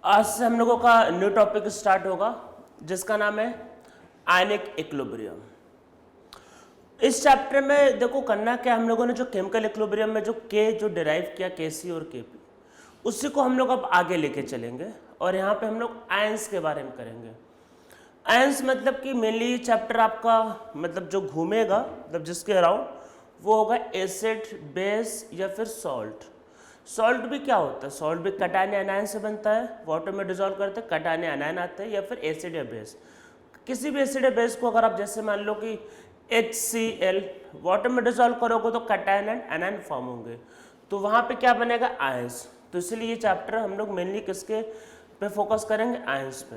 आज से हम लोगों का न्यू टॉपिक स्टार्ट होगा जिसका नाम है आयनिक इक्विलिब्रियम। इस चैप्टर में देखो करना क्या, हम लोगों ने जो केमिकल इक्विलिब्रियम में जो के जो डिराइव किया केसी और केपी, उसी को हम लोग अब आगे लेके चलेंगे और यहाँ पे हम लोग आयंस के बारे में करेंगे। आयंस मतलब कि मेनली ये चैप्टर आपका मतलब जो घूमेगा मतलब जिसके अराउंड वो होगा एसिड, बेस या फिर सॉल्ट। सॉल्ट भी क्या होता है, सॉल्ट भी कटायन एनायन से बनता है, वाटर में डिजोल्व करते हैं कटायन एनायन आते हैं, या फिर एसिड या बेस। किसी भी एसिड या बेस को अगर आप जैसे मान लो कि HCl वाटर में डिजोल्व करोगे तो कटायन एंड एनायन फॉर्म होंगे, तो वहाँ पे क्या बनेगा, आयंस। तो इसलिए ये चैप्टर हम लोग मेनली किसके पे फोकस करेंगे, आयंस पे।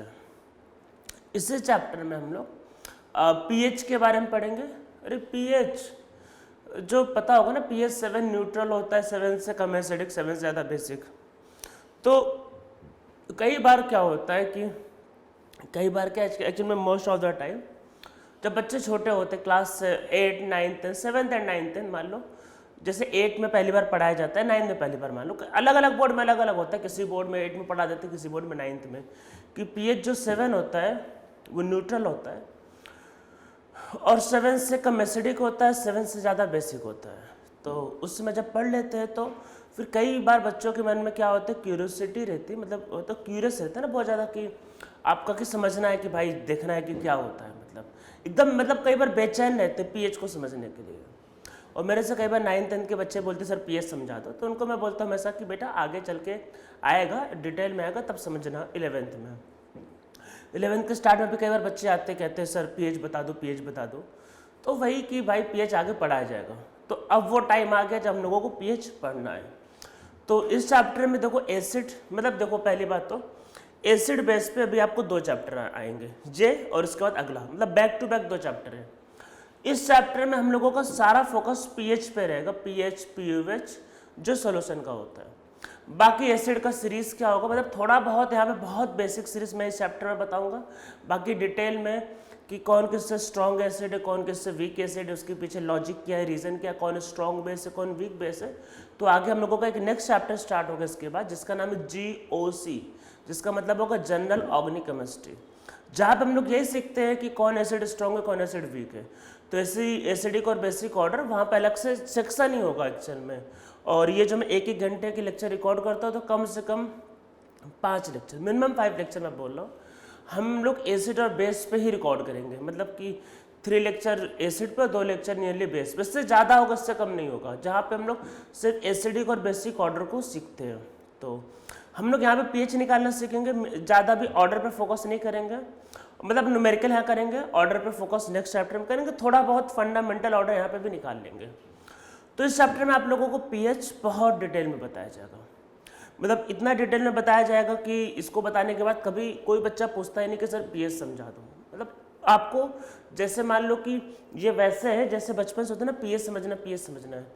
इसी चैप्टर में हम लोग pH के बारे में पढ़ेंगे। अरे pH जो पता होगा ना, pH 7 न्यूट्रल होता है, 7 से कम एसिडिक, 7 से ज़्यादा बेसिक। तो कई बार क्या होता है कि एक्चुअली में मोस्ट ऑफ द टाइम जब बच्चे छोटे होते क्लास 8, 9, 10, 7th एंड 9th मान लो, जैसे 8 में पहली बार पढ़ाया जाता है, 9 में पहली बार मान लो, अलग अलग बोर्ड में अलग अलग होता है, किसी बोर्ड में 8 में पढ़ा देते हैं, किसी बोर्ड में 9th में, कि pH जो 7 होता है वो न्यूट्रल होता है और 7 से कम एसिडिक होता है, 7 से ज़्यादा बेसिक होता है। तो उस समय जब पढ़ लेते हैं तो फिर कई बार बच्चों के मन में क्या होता है, क्यूरियोसिटी रहती है, मतलब तो क्यूरियस रहता है ना बहुत ज़्यादा कि आपका कि समझना है कि भाई देखना है कि क्या होता है, मतलब एकदम मतलब कई बार बेचैन रहते हैं पीएच को समझने के लिए। और मेरे से कई बार 9th 10th के बच्चे बोलते सर पीएच समझा दो, तो उनको मैं बोलता हूँ ऐसा कि बेटा आगे चल के आएगा, डिटेल में आएगा तब समझना। 11th के स्टार्ट में भी कई बार बच्चे आते कहते हैं सर पीएच बता दो, पीएच बता दो, तो वही कि भाई पीएच आगे पढ़ाया जाएगा। तो अब वो टाइम आ गया जब हम लोगों को पीएच पढ़ना है। तो इस चैप्टर में देखो एसिड, मतलब देखो पहली बात तो एसिड बेस पे अभी आपको 2 चैप्टर आएंगे, जे और इसके बाद अगला, मतलब बैक टू बैक 2 चैप्टर है। इस चैप्टर में हम लोगों का सारा फोकस पीएच पे रहेगा, पीएच पीयूएच जो सोल्यूशन का होता है। बाकी एसिड का सीरीज क्या होगा, मतलब थोड़ा बहुत यहाँ पे बहुत बेसिक सीरीज मैं इस चैप्टर में बताऊंगा, बाकी डिटेल में कि कौन किससे स्ट्रॉन्ग एसिड है, कौन किससे वीक एसिड है, उसके पीछे लॉजिक क्या है, रीजन क्या, कौन स्ट्रॉन्ग बेस है, कौन वीक बेस है। तो आगे हम लोगों का एक नेक्स्ट चैप्टर स्टार्ट होगा इसके बाद, जिसका नाम है GOC, जिसका मतलब होगा जनरल ऑर्गेनिक केमिस्ट्री, जहाँ पे हम लोग यही सीखते हैं कि कौन एसिड स्ट्रॉन्ग है, कौन एसिड वीक है। तो ऐसी एसिडिक और बेसिक ऑर्डर वहाँ पे अलग से सेक्शन ही होगा एक्चुअल में। और ये जो मैं 1-1 घंटे की लेक्चर रिकॉर्ड करता हूँ तो कम से कम 5 लेक्चर, मिनिमम 5 लेक्चर मैं बोल रहा हूँ, हम लोग एसिड और बेस पे ही रिकॉर्ड करेंगे। मतलब कि 3 लेक्चर एसिड पे, 2 लेक्चर नियरली बेस पे, इससे ज़्यादा होगा इससे कम नहीं होगा, जहाँ पे हम लोग सिर्फ एसिडिक और बेसिक ऑर्डर को सीखते हैं। तो हम लोग यहाँ पे पीएच निकालना सीखेंगे, ज़्यादा भी ऑर्डर पे फोकस नहीं करेंगे, मतलब न्यूमेरिकल यहाँ करेंगे, ऑर्डर पे फोकस नेक्स्ट चैप्टर में करेंगे, थोड़ा बहुत फंडामेंटल ऑर्डर यहाँ पे भी निकाल लेंगे। तो इस चैप्टर में आप लोगों को पीएच बहुत डिटेल में बताया जाएगा, मतलब इतना डिटेल में बताया जाएगा कि इसको बताने के बाद कभी कोई बच्चा पूछता ही नहीं कि सर पीएच समझा दो। मतलब आपको जैसे मान लो कि ये वैसे है जैसे बचपन से होता है ना, पीएच समझना है,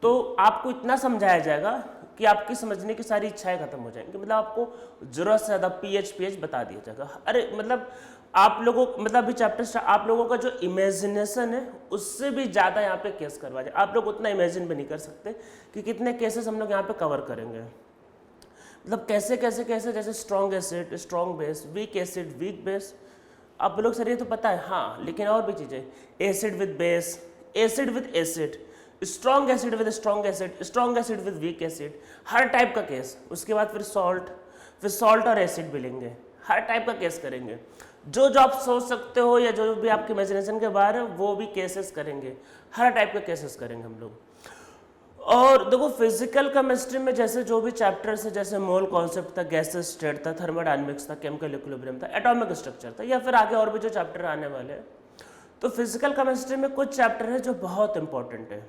तो आपको इतना समझाया जाएगा कि आपकी समझने की सारी इच्छाएं खत्म हो जाएंगी, मतलब आपको जरूरत से ज़्यादा पीएच बता दिया जाएगा। अरे मतलब आप लोगों मतलब अभी चैप्टर आप लोगों का जो इमेजिनेशन है उससे भी ज़्यादा यहाँ पे केस करवा जाए, आप लोग उतना इमेजिन भी नहीं कर सकते कि कितने केसेस हम लोग यहाँ पे कवर करेंगे। मतलब कैसे जैसे strong acid, strong base, weak acid, weak base, आप लोग सर ये तो पता है, हाँ, लेकिन और भी चीज़ें, acid with base, acid with acid, strong acid with strong acid, strong acid with weak acid, her type का केस। उसके बाद फिर सॉल्ट और एसिड भी लेंगे, हर टाइप का केस करेंगे, जो आप सोच सकते हो या जो भी आपके इमेजिनेशन के बाहर है वो भी केसेस करेंगे, हर टाइप का केसेस करेंगे हम लोग। और देखो फिजिकल केमिस्ट्री में जैसे जो भी चैप्टर्स है, जैसे मोल कॉन्सेप्ट था, गैसेस स्टेट था, थर्मोडायनेमिक्स था, केमिकल इक्विलिब्रियम था, एटॉमिक स्ट्रक्चर था, या फिर आगे और भी जो चैप्टर आने वाले हैं, तो फिजिकल केमिस्ट्री में कुछ चैप्टर है जो बहुत इंपॉर्टेंट है।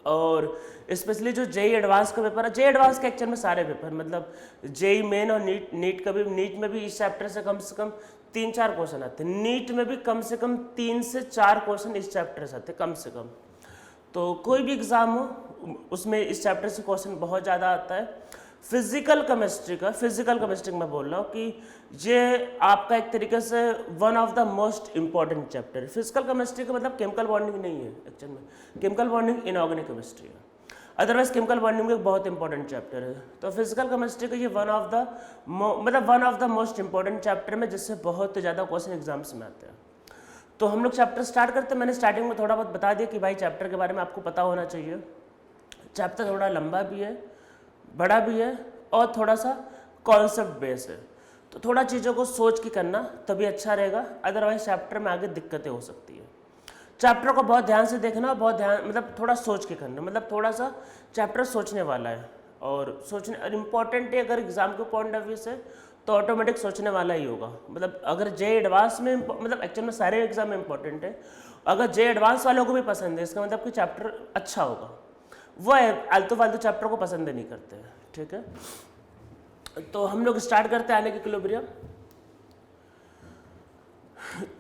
और स्पेशली जो जेई एडवांस का पेपर है, जेई एडवांस के एक्चुअल में सारे पेपर, मतलब जेई मेन और नीट का भी, नीट में भी इस चैप्टर से कम 3-4 क्वेश्चन आते हैं, नीट में भी कम से कम 3 से 4 क्वेश्चन इस चैप्टर से आते हैं कम से कम। तो कोई भी एग्जाम हो उसमें इस चैप्टर से क्वेश्चन बहुत ज़्यादा आता है। फिजिकल केमिस्ट्री में बोल रहा हूँ कि ये आपका एक तरीके से one of the most important chapter है। फिजिकल केमिस्ट्री का मतलब केमिकल बॉन्डिंग नहीं है एक्चुअल में, केमिकल बॉन्डिंग इनऑर्गेनिक केमिस्ट्री है। अदरवाइज केमिकल बॉन्डिंग एक बहुत इंपॉर्टेंट चैप्टर है। तो फिजिकल केमिस्ट्री का ये one of the most important chapter में, जिससे बहुत ज़्यादा क्वेश्चन एग्जाम्स में आते हैं। तो हम लोग चैप्टर स्टार्ट करते हैं। मैंने स्टार्टिंग में थोड़ा बहुत बता दिया कि भाई चैप्टर के बारे में आपको पता होना चाहिए। चैप्टर थोड़ा लंबा भी है, बड़ा भी है और थोड़ा सा कॉन्सेप्ट बेस है। तो थोड़ा चीज़ों को सोच के करना तभी अच्छा रहेगा, अदरवाइज चैप्टर में आगे दिक्कतें हो सकती है। चैप्टर को बहुत ध्यान से देखना, बहुत ध्यान मतलब थोड़ा सोच के करना, मतलब थोड़ा सा चैप्टर सोचने वाला है और सोचने और इम्पॉर्टेंट है। अगर एग्जाम के पॉइंट ऑफ व्यू से तो ऑटोमेटिक सोचने वाला ही होगा। मतलब अगर जे एडवांस में मतलब एक्चुअल में सारे एग्जाम में इंपॉर्टेंट है, अगर जे एडवांस वालों को भी पसंद है इसका मतलब कि चैप्टर अच्छा होगा। वो आलतू फालतू चैप्टर को पसंद नहीं करते हैं, ठीक है। तो हम लोग स्टार्ट करते हैं आने के इक्विलिब्रियम।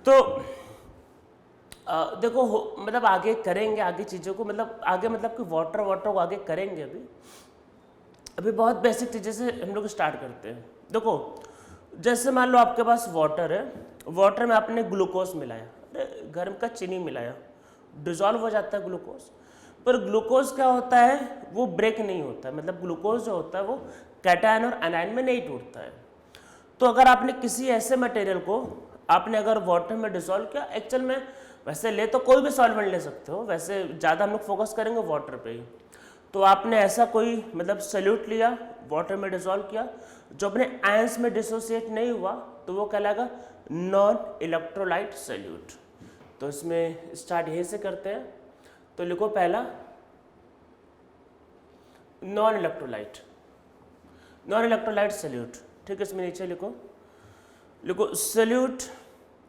तो देखो मतलब आगे करेंगे, आगे चीज़ों को मतलब आगे मतलब कि वाटर को आगे करेंगे। अभी बहुत बेसिक चीज़ें से हम लोग स्टार्ट करते हैं। देखो जैसे मान लो आपके पास वाटर है, वाटर में आपने ग्लूकोज मिलाया, अरे गर्म का चीनी मिलाया, डिजॉल्व हो जाता है ग्लूकोज। पर ग्लूकोज क्या होता है, वो ब्रेक नहीं होता है, मतलब ग्लूकोज जो होता है वो कैटायन और एनायन में नहीं टूटता है। तो अगर आपने किसी ऐसे मटेरियल को आपने अगर वाटर में डिसॉल्व किया, एक्चुअल में वैसे ले तो कोई भी सॉल्वेंट ले सकते हो, वैसे ज़्यादा हम लोग फोकस करेंगे वाटर पे ही। तो आपने ऐसा कोई मतलब सल्यूट लिया, वाटर में डिसॉल्व किया, जो अपने आयंस में डिसोसिएट नहीं हुआ, तो वो कहलाएगा नॉन इलेक्ट्रोलाइट सल्यूट। तो इसमें स्टार्ट यहीं से करते हैं। तो लिखो पहला नॉन इलेक्ट्रोलाइट सल्यूट, ठीक है। इसमें नीचे लिखो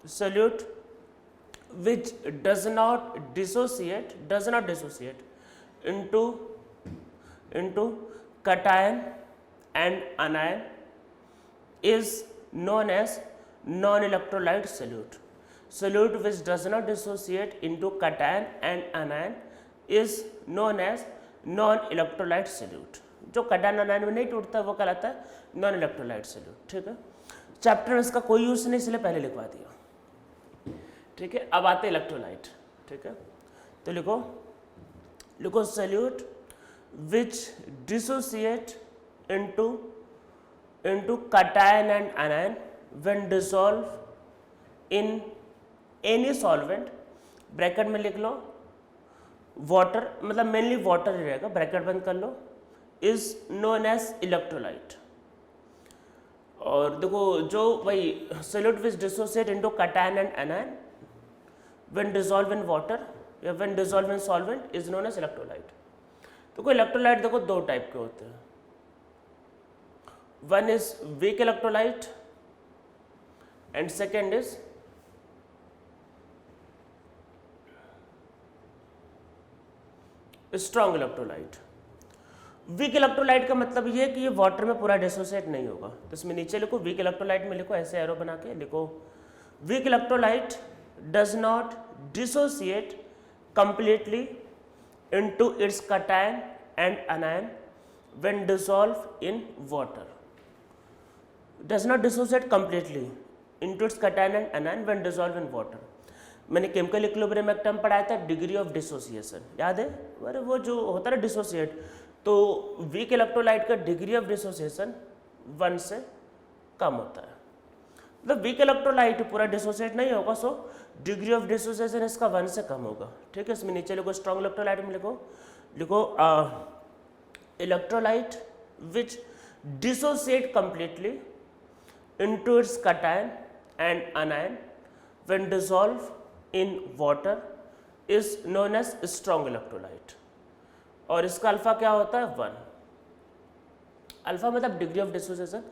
salute which does not dissociate into cation and anion is known as non-electrolyte solute. Solute which does not dissociate into cation and anion is known as non-electrolyte solute. जो cation anion में नहीं टूटता वो कहलाता है नॉन इलेक्ट्रोलाइट सल्यूट, ठीक है। Chapter में इसका कोई यूज नहीं, इसलिए पहले लिखवा दिया, ठीक है। अब आते इलेक्ट्रोलाइट, ठीक है। तो लिखो solute which dissociate into cation and anion when dissolve in any solvent, bracket में लिख लो वाटर, मतलब मेनली वाटर ही रहेगा, ब्रैकेट बंद कर लो, इज नोन एज इलेक्ट्रोलाइट। और देखो जो भाई solute which dissociate into cation and anion when dissolved in water या when dissolved in solvent is known as electrolyte। तो कोई इलेक्ट्रोलाइट देखो दो टाइप के होते हैं, one is weak electrolyte and second is strong electrolyte. Weak electrolyte का मतलब ये है कि ये वाटर में पूरा डिसोसिएट नहीं होगा। तो इसमें नीचे लिखो वीक इलेक्ट्रोलाइट में लिखो ऐसे एरो बना के लिखो, weak electrolyte does not dissociate completely into its cation and anion when dissolved in water. Does not dissociate completely into its cation and anion when dissolved in water. मैंने chemical equilibrium में एक term पढ़ाया था degree of dissociation, याद है? अरे वो जो होता है ना डिसोसिएट, तो वीक इलेक्ट्रोलाइट का डिग्री ऑफ डिसोसिएशन 1 से कम होता है। मतलब वीक इलेक्ट्रोलाइट पूरा डिसोसिएट नहीं होगा, सो डिग्री ऑफ डिसोसिएशन इसका 1 से कम होगा, ठीक है। इसमें नीचे लिखो स्ट्रॉन्ग इलेक्ट्रोलाइट में लिखो electrolyte which dissociate completely into its cation and anion when dissolve in water is known as strong electrolyte. और इसका अल्फा क्या होता है 1। अल्फा मतलब डिग्री ऑफ डिसोसिएशन,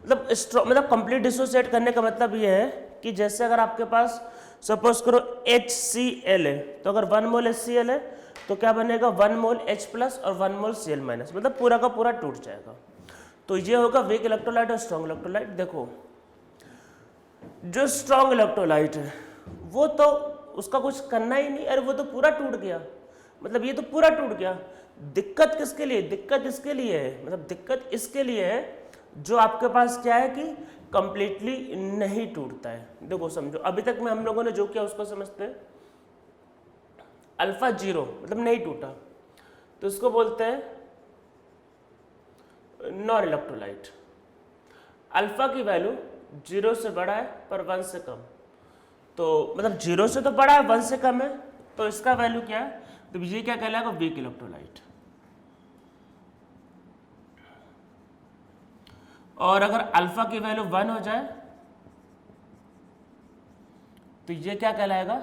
मतलब कंप्लीट डिसोसिएट करने का मतलब ये है कि जैसे अगर आपके पास सपोज करो HCl है, तो अगर 1 मोल HCl है तो क्या बनेगा 1 मोल H प्लस और 1 मोल Cl माइनस, मतलब पूरा का पूरा टूट जाएगा। तो ये होगा वीक इलेक्ट्रोलाइट और स्ट्रॉन्ग इलेक्ट्रोलाइट। देखो जो स्ट्रॉन्ग इलेक्ट्रोलाइट है वो तो उसका कुछ करना ही नहीं, अरे वो तो पूरा टूट गया, मतलब ये तो पूरा टूट गया। दिक्कत किसके लिए, दिक्कत इसके लिए है, मतलब दिक्कत इसके लिए है जो आपके पास क्या है कि कंप्लीटली नहीं टूटता है। देखो समझो, अभी तक में हम लोगों ने जो किया उसको समझते हैं। अल्फा 0 मतलब नहीं टूटा, तो इसको बोलते हैं नॉन इलेक्ट्रोलाइट। अल्फा की वैल्यू 0 से बड़ा है पर 1 से कम, तो मतलब 0 से तो बड़ा है 1 से कम है, तो इसका वैल्यू क्या है, तो ये क्या कहलाएगा, वीक इलेक्ट्रोलाइट। और अगर अल्फा की वैल्यू 1 हो जाए तो ये क्या कहलाएगा,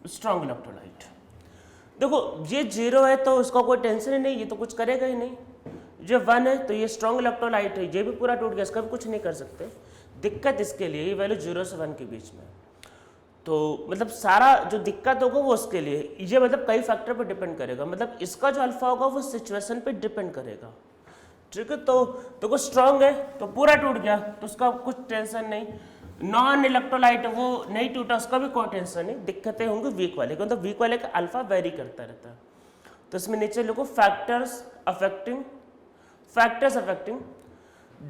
स्ट्रॉन्ग इलेक्ट्रोलाइट। देखो ये 0 है तो उसका कोई टेंशन ही नहीं, ये तो कुछ करेगा ही नहीं। जो 1 है तो ये स्ट्रॉन्ग इलेक्ट्रोलाइट है, ये भी पूरा टूट गया, इसका भी कुछ नहीं कर सकते। दिक्कत इसके लिए ये वैल्यू 0 से 1 के बीच में, तो मतलब सारा जो दिक्कत होगा वो उसके लिए, ये मतलब कई फैक्टर पर डिपेंड करेगा, मतलब इसका जो अल्फा होगा वो सिचुएशन पे डिपेंड करेगा, ठीक है। तो देखो स्ट्रॉन्ग है तो पूरा टूट गया, तो उसका कुछ टेंशन नहीं। नॉन इलेक्ट्रोलाइट वो नहीं टूटा, उसका भी कोई टेंशन नहीं। दिक्कतें होंगी वीक वाले को, तो वीक वाले का अल्फा वेरी करता रहता है। तो इसमें नीचे लिखो factors affecting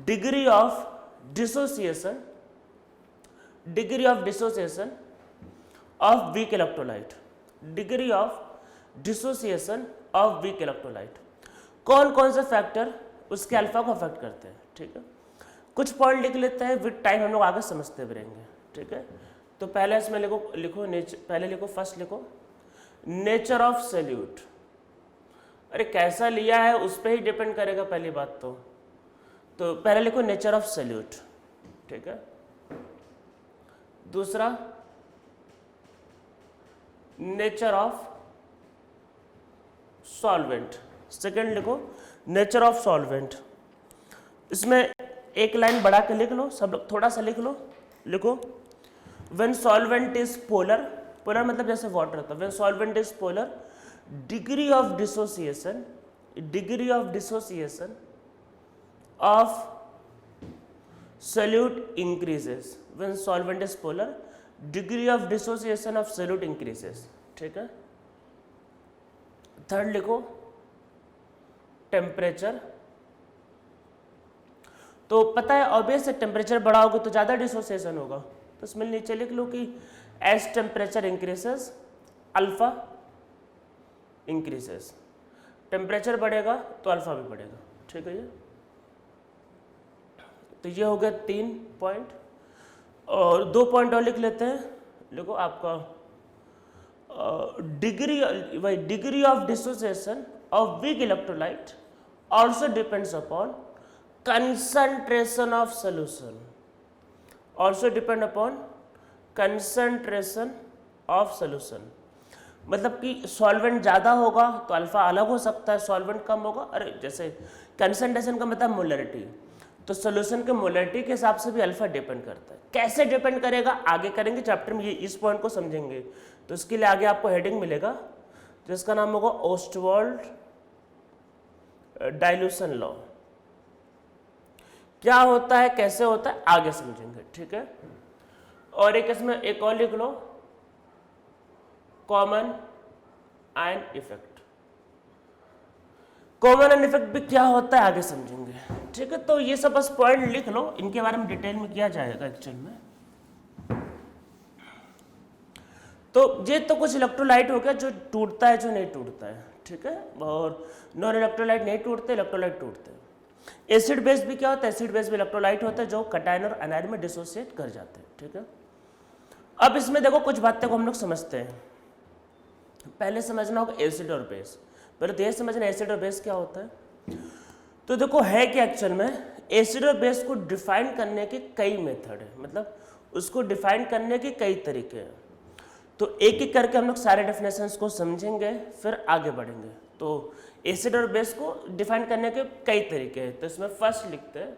degree of dissociation of weak electrolyte, degree of dissociation of weak electrolyte. कौन कौन से फैक्टर उसके अल्फा को अफेक्ट करते हैं, ठीक है। कुछ पॉइंट लिख लेते हैं, विद टाइम हम लोग आगे समझते भी रहेंगे, ठीक है। तो पहले इसमें लिखो फर्स्ट लिखो नेचर ऑफ सैल्यूट। अरे कैसा लिया है उस पर ही डिपेंड करेगा पहली बात तो पहले लिखो नेचर ऑफ सैल्यूट, ठीक है। दूसरा नेचर ऑफ सॉल्वेंट, सेकेंड लिखो नेचर ऑफ सॉल्वेंट। इसमें एक लाइन बढ़ा के लिख लो, सब लोग थोड़ा सा लिखो व्हेन सॉल्वेंट इज पोलर मतलब जैसे वाटर होता है, when solvent is polar degree of dissociation of solute increases. When solvent is polar degree of dissociation of solute increases, ठीक है। थर्ड लिखो टेम्परेचर। तो पता है ऑब्वियस है, टेम्परेचर बढ़ा होगा तो ज़्यादा डिसोसिएशन होगा, तो इसमें नीचे लिख लो कि as temperature increases alpha increases. Temperature बढ़ेगा तो अल्फा भी बढ़ेगा, ठीक है। ये तो ये हो गया 3 पॉइंट, और 2 पॉइंट और लिख लेते हैं। लिखो आपका degree of dissociation of weak electrolyte also depends upon concentration of solution, also depend upon concentration of solution। मतलब कि सॉल्वेंट ज़्यादा होगा तो अल्फा अलग हो सकता है, सॉल्वेंट कम होगा, अरे जैसे कंसंट्रेशन का मतलब मोलरिटी, तो सोल्यूशन के मोलरिटी के हिसाब से भी अल्फा डिपेंड करता है। कैसे डिपेंड करेगा आगे करेंगे चैप्टर में, ये इस पॉइंट को समझेंगे, तो इसके लिए आगे आपको हेडिंग मिलेगा जिसका नाम होगा ओस्टवाल्ड डाइल्यूशन लॉ। क्या होता है कैसे होता है आगे समझेंगे, ठीक है। और एक इसमें एक और लिख लो common ion effect. Common ion effect भी क्या होता है आगे समझेंगे, ठीक है। तो ये सब बस पॉइंट लिख लो, इनके बारे में डिटेल में किया जाएगा एक्चुअल में। तो ये तो कुछ इलेक्ट्रोलाइट हो गया जो टूटता है जो नहीं टूटता है, ठीक है। और नॉन इलेक्ट्रोलाइट नहीं टूटते, इलेक्ट्रोलाइट टूटते हैं। एसिड बेस भी क्या होता है, एसिड बेस भी इलेक्ट्रोलाइट होता है जो कटायन और अनायन में डिसोसिएट कर जाते हैं, ठीक है। अब इसमें देखो कुछ बातें को हम लोग समझते हैं। पहले समझना होगा एसिड और बेस। पहले तो ये समझना एसिड और बेस क्या होता है। तो देखो है कि एक्चुअल में एसिड और बेस को डिफाइन करने के कई मेथड है, मतलब उसको डिफाइन करने के कई तरीके हैं। तो एक एक करके हम लोग सारे डेफिनेशंस को समझेंगे फिर आगे बढ़ेंगे। तो एसिड और बेस को डिफाइन करने के कई तरीके हैं। तो इसमें फर्स्ट लिखते हैं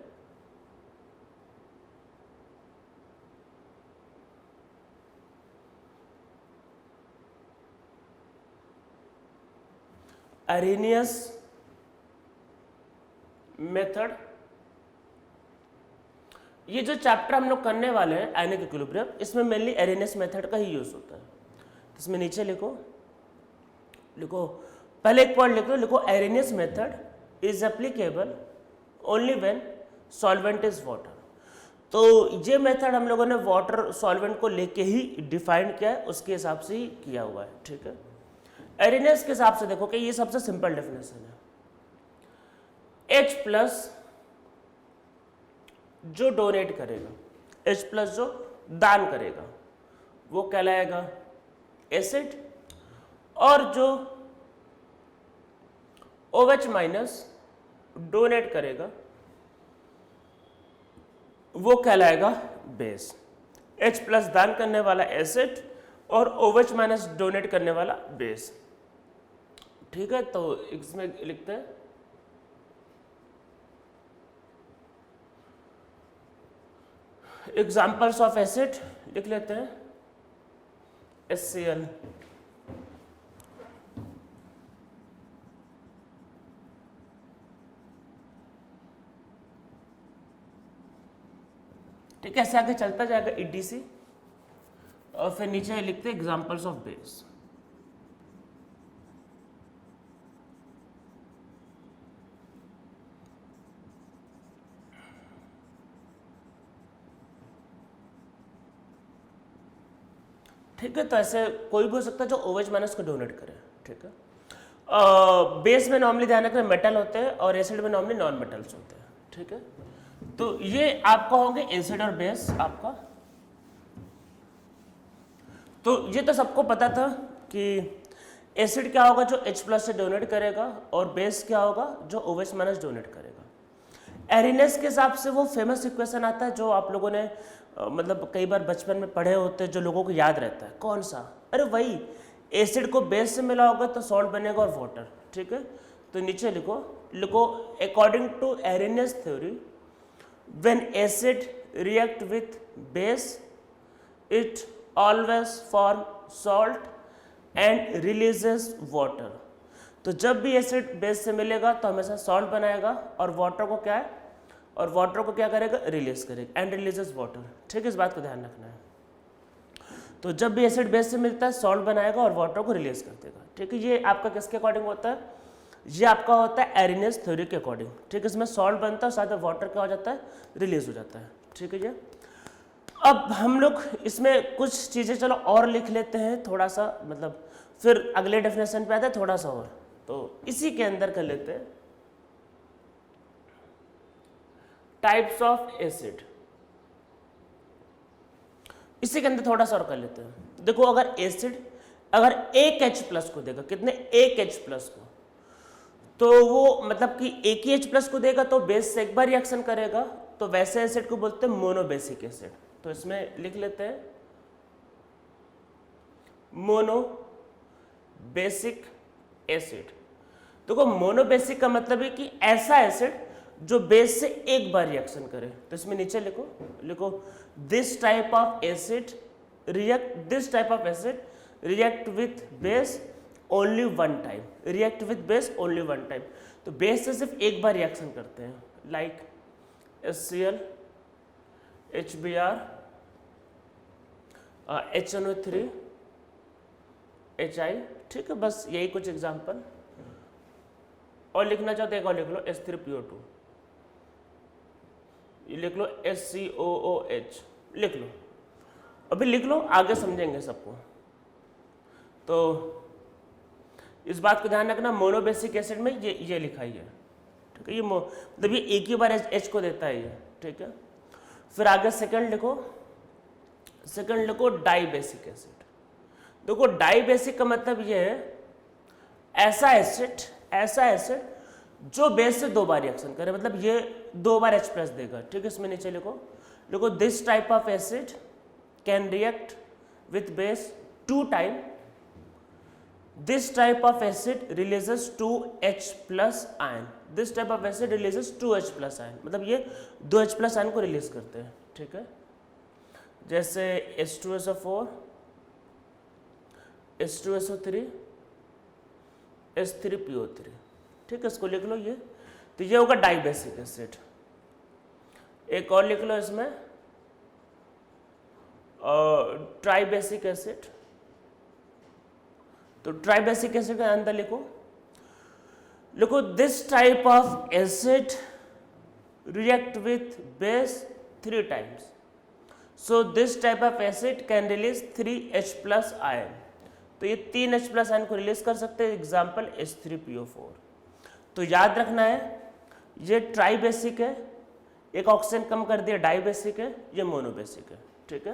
अरेनियस मेथड। ये जो चैप्टर हम लोग करने वाले हैं आयनिक इक्विलिब्रियम, इसमें मेनली अरेनियस मेथड का ही यूज होता है। तो इसमें नीचे लिखो पहले एक पॉइंट लिखो Arrhenius method is applicable only when solvent is water. तो ये मेथड हम लोगों ने वाटर सॉल्वेंट को लेके ही डिफाइन किया है, उसके हिसाब से ही किया हुआ है, ठीक है। एरिनेस के हिसाब से देखो कि ये सबसे सिंपल डेफिनेशन है। H प्लस जो डोनेट करेगा, H प्लस जो दान करेगा वो कहलाएगा एसिड, और जो OH माइनस डोनेट करेगा वो कहलाएगा बेस। H प्लस दान करने वाला एसिड और OH माइनस डोनेट करने वाला बेस। ठीक है, तो इसमें लिखते हैं एग्जाम्पल्स ऑफ एसिड, लिख लेते हैं HCl, ठीक है। ऐसे आगे चलता जाएगा EDC, और फिर नीचे लिखते हैं एग्जाम्पल्स ऑफ बेस। ठीक है, तो ऐसे कोई भी हो सकता है जो OH माइनस को डोनेट करे। ठीक है, बेस में नॉर्मली ध्यान रखना मेटल होते हैं और एसिड में नॉर्मली नॉन मेटल्स होते हैं। ठीक है, तो ये आपका होंगे एसिड और बेस आपका। तो ये तो सबको पता था कि एसिड क्या होगा जो H प्लस से डोनेट करेगा, और बेस क्या होगा जो OH माइनस डोनेट करेगा। एरिनेस के हिसाब से वो फेमस इक्वेशन आता है जो आप लोगों ने मतलब कई बार बचपन में पढ़े होते हैं, जो लोगों को याद रहता है। कौन सा? अरे वही, एसिड को बेस से मिला होगा तो सॉल्ट बनेगा और वाटर। ठीक है, तो नीचे लिखो according to Arrhenius theory, when acid react with base it always form salt and releases water. तो जब भी एसिड बेस से मिलेगा तो हमेशा सॉल्ट बनाएगा, और वाटर को क्या है, और वाटर को क्या करेगा, रिलीज करेगा, एंड रिलीजेस वाटर। ठीक है, इस बात को ध्यान रखना है। तो जब भी एसिड बेस से मिलता है सॉल्ट बनाएगा और वाटर को रिलीज कर देगा। ठीक है, ये आपका किसके अकॉर्डिंग होता है? ये आपका होता है एरिनेस थ्योरी के अकॉर्डिंग। ठीक है, इसमें सॉल्ट बनता है, साथ में वाटर क्या हो जाता है, रिलीज हो जाता है। ठीक है, ये अब हम लोग इसमें कुछ चीज़ें चलो और लिख लेते हैं थोड़ा सा, मतलब फिर अगले डेफिनेशन पे आते हैं थोड़ा सा और। तो इसी के अंदर कर लेते हैं टाइप्स ऑफ एसिड, इसी के अंदर थोड़ा सा और कर लेते हैं। देखो, अगर एसिड अगर एक H प्लस को देगा, कितने, एक H प्लस को, तो वो मतलब कि एक ही H प्लस को देगा तो बेस से एक बार रिएक्शन करेगा, तो वैसे एसिड को बोलते हैं मोनोबेसिक एसिड। तो इसमें लिख लेते हैं मोनोबेसिक एसिड। देखो, मोनोबेसिक का मतलब है कि ऐसा एसिड जो बेस से एक बार रिएक्शन करे। तो इसमें नीचे लिखो this type of acid react with base only one time, react with base only one time. तो बेस से सिर्फ एक बार रिएक्शन करते हैं, like HCl, HBr, HNO3, HI। ठीक है, बस यही कुछ एग्जांपल। और लिखना चाहते एक और लिख लो H3PO2, ये लिख लो HCOOH, लिख लो, अभी लिख लो, आगे समझेंगे सबको। तो इस बात को ध्यान रखना, मोनोबेसिक एसिड में ये लिखा ही है। ठीक है, ये मतलब ये एक ही बार H को देता है ये। ठीक है, फिर आगे सेकंड लिखो डाइबेसिक एसिड। देखो, डाइबेसिक का मतलब ये है ऐसा एसिड जो बेस से दो बार रिएक्शन करे, मतलब ये दो बार H प्लस देगा। ठीक है, इसमें नीचे लिखो this type of acid can react with base two time, this type of acid releases 2H plus ion, this type of acid releases 2H plus ion, मतलब ये 2H प्लस आयन को release करते हैं। ठीक है, जैसे H2SO4, H2SO3, H3PO3। ठीक है, इसको लिख लो ये। तो ये होगा डाइबेसिक एसिड। एक और लिख लो इसमें ट्राइबेसिक एसिड। तो ट्राइबेसिक एसिड के अंदर लिखो this type of acid react with base 3 times, so this type of acid can release 3H plus ion। तो ये 3 H+ आयन को रिलीज कर सकते हैं, एग्जाम्पल H3PO4। तो याद रखना है ये ट्राई बेसिक है, एक ऑक्सीजन कम कर दिया, डाई बेसिक है, ये मोनो बेसिक है, ठीक है।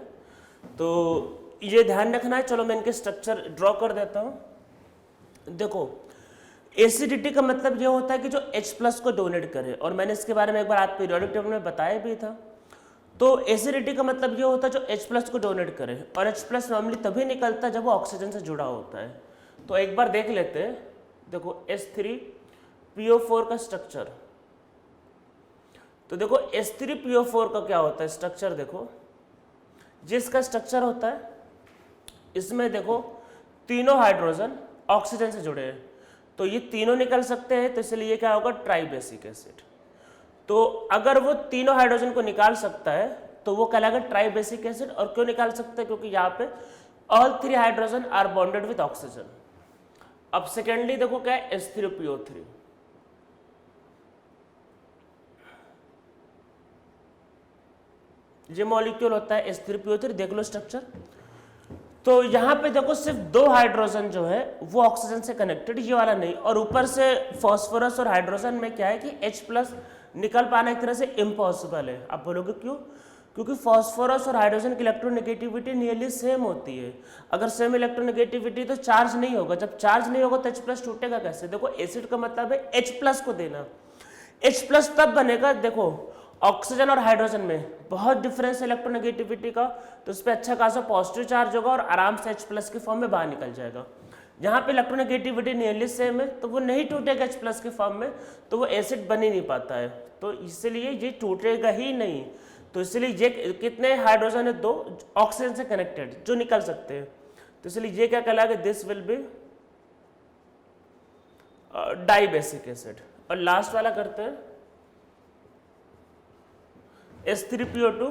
तो ये ध्यान रखना है। चलो मैं इनके स्ट्रक्चर ड्रॉ कर देता हूं। देखो एसिडिटी का मतलब ये होता है कि जो H+ को डोनेट करे, और मैंने इसके बारे में एक बार आप पीरियोडिक टेबल में बताया भी था। तो एसिडिटी का मतलब ये होता है जो H+ को डोनेट करे, और H+ नॉर्मली तभी निकलता है जब वो ऑक्सीजन से जुड़ा होता है। तो एक बार देख लेते हैं। देखो H3PO4 का स्ट्रक्चर, तो देखो H3PO4 का क्या होता है स्ट्रक्चर, देखो जिसका स्ट्रक्चर होता है इसमें देखो तीनों हाइड्रोजन ऑक्सीजन से जुड़े हैं, तो ये तीनों निकल सकते हैं, तो इसलिए ये क्या होगा ट्राई बेसिक एसिड। तो अगर वो तीनों हाइड्रोजन को निकाल सकता है तो वो कहलाएगा ट्राई बेसिक एसिड। और क्यों निकाल सकता है? क्योंकि यहाँ पे all 3 hydrogen are bonded with oxygen. अब सेकेंडली देखो क्या है H3PO3, ये मॉलिक्यूल होता है H3PO3, देख लो स्ट्रक्चर। तो यहाँ पे देखो सिर्फ 2 हाइड्रोजन जो है वो ऑक्सीजन से कनेक्टेड, ये वाला नहीं, और ऊपर से फॉस्फोरस और हाइड्रोजन में क्या है कि H+ निकल पाना एक तरह से इम्पॉसिबल है। आप बोलोगे क्यों? क्योंकि फॉस्फोरस और हाइड्रोजन की इलेक्ट्रोनेगेटिविटी नियरली सेम होती है। अगर सेम इलेक्ट्रोनेगेटिविटी तो चार्ज नहीं होगा, जब चार्ज नहीं होगा तो H+ टूटेगा कैसे? देखो एसिड का मतलब है H+ को देना। H+ तब बनेगा, देखो ऑक्सीजन और हाइड्रोजन में बहुत डिफरेंस है इलेक्ट्रोनेगेटिविटी का, तो उस पर अच्छा खासा पॉजिटिव चार्ज होगा और आराम से H+ के फॉर्म में बाहर निकल जाएगा। यहाँ पे इलेक्ट्रोनेगेटिविटी नियरली सेम है तो वो नहीं टूटेगा H+ के फॉर्म में, तो वो एसिड बन ही नहीं पाता है, तो इसलिए ये टूटेगा ही नहीं। तो इसलिए ये कितने हाइड्रोजन है? 2 ऑक्सीजन से कनेक्टेड जो निकल सकते हैं, तो इसलिए ये क्या कहलाएगा? This will be dibasic acid. और लास्ट वाला करते हैं H3PO2,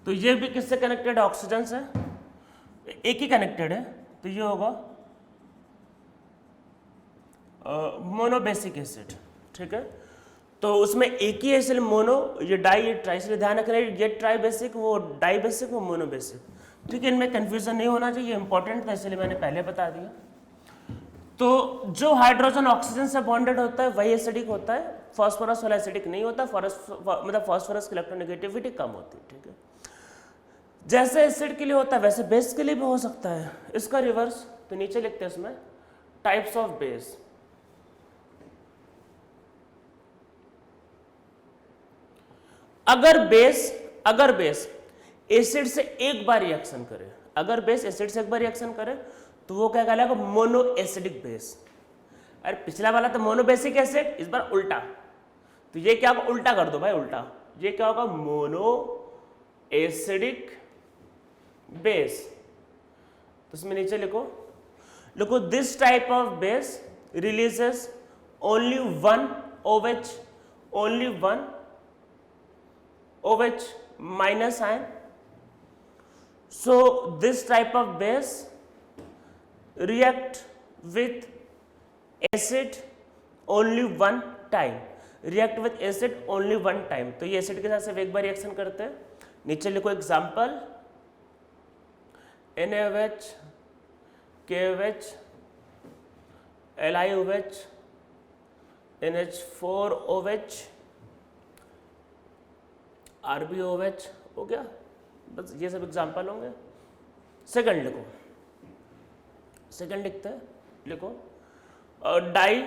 तो ये भी किससे कनेक्टेड है? ऑक्सीजन से, एक ही कनेक्टेड है, तो ये होगा मोनोबेसिक एसिड, ठीक है। तो उसमें एक ही एसिड मोनो, ये डाई, ये ट्राई, इसलिए ध्यान रखना ये ट्राई बेसिक, वो डाई बेसिक, वो मोनोबेसिक, ठीक है। इनमें कंफ्यूजन नहीं होना चाहिए, इंपॉर्टेंट था इसलिए मैंने पहले बता दिया। तो जो हाइड्रोजन ऑक्सीजन से बॉन्डेड होता है वही एसिडिक होता है, फॉस्फोरस वाला एसिडिक नहीं होता, मतलब फॉस्फोरस की इलेक्ट्रोनेगेटिविटी कम होती है, ठीक है। जैसे एसिड के लिए होता है वैसे बेस के लिए भी हो सकता है, इसका रिवर्स। तो नीचे लिखते हैं इसमें टाइप्स ऑफ बेस। अगर बेस एसिड से एक बार रिएक्शन करे, अगर बेस एसिड से एक बार रिएक्शन करे तो वो क्या कहलाएगा? Mono acidic base. अरे पिछला वाला तो मोनो बेसिक एसिड, इस बार उल्टा, तो ये क्या होगा? उल्टा कर दो भाई, उल्टा, ये क्या होगा? Mono acidic base. तो इसमें नीचे लिखो this type of base releases only one OH, only one OH minus ion. So this type of base react with acid only one time, react with acid only one time। तो ये acid के साथ सिर्फ एक बार reaction करते हैं। नीचे लिखो example NaOH, KOH, LiOH, NH4OH, RbOH, हो गया, बस ये सब एग्जाम्पल होंगे। सेकंड लिखो, सेकंड लिखते हैं, लिखो डाई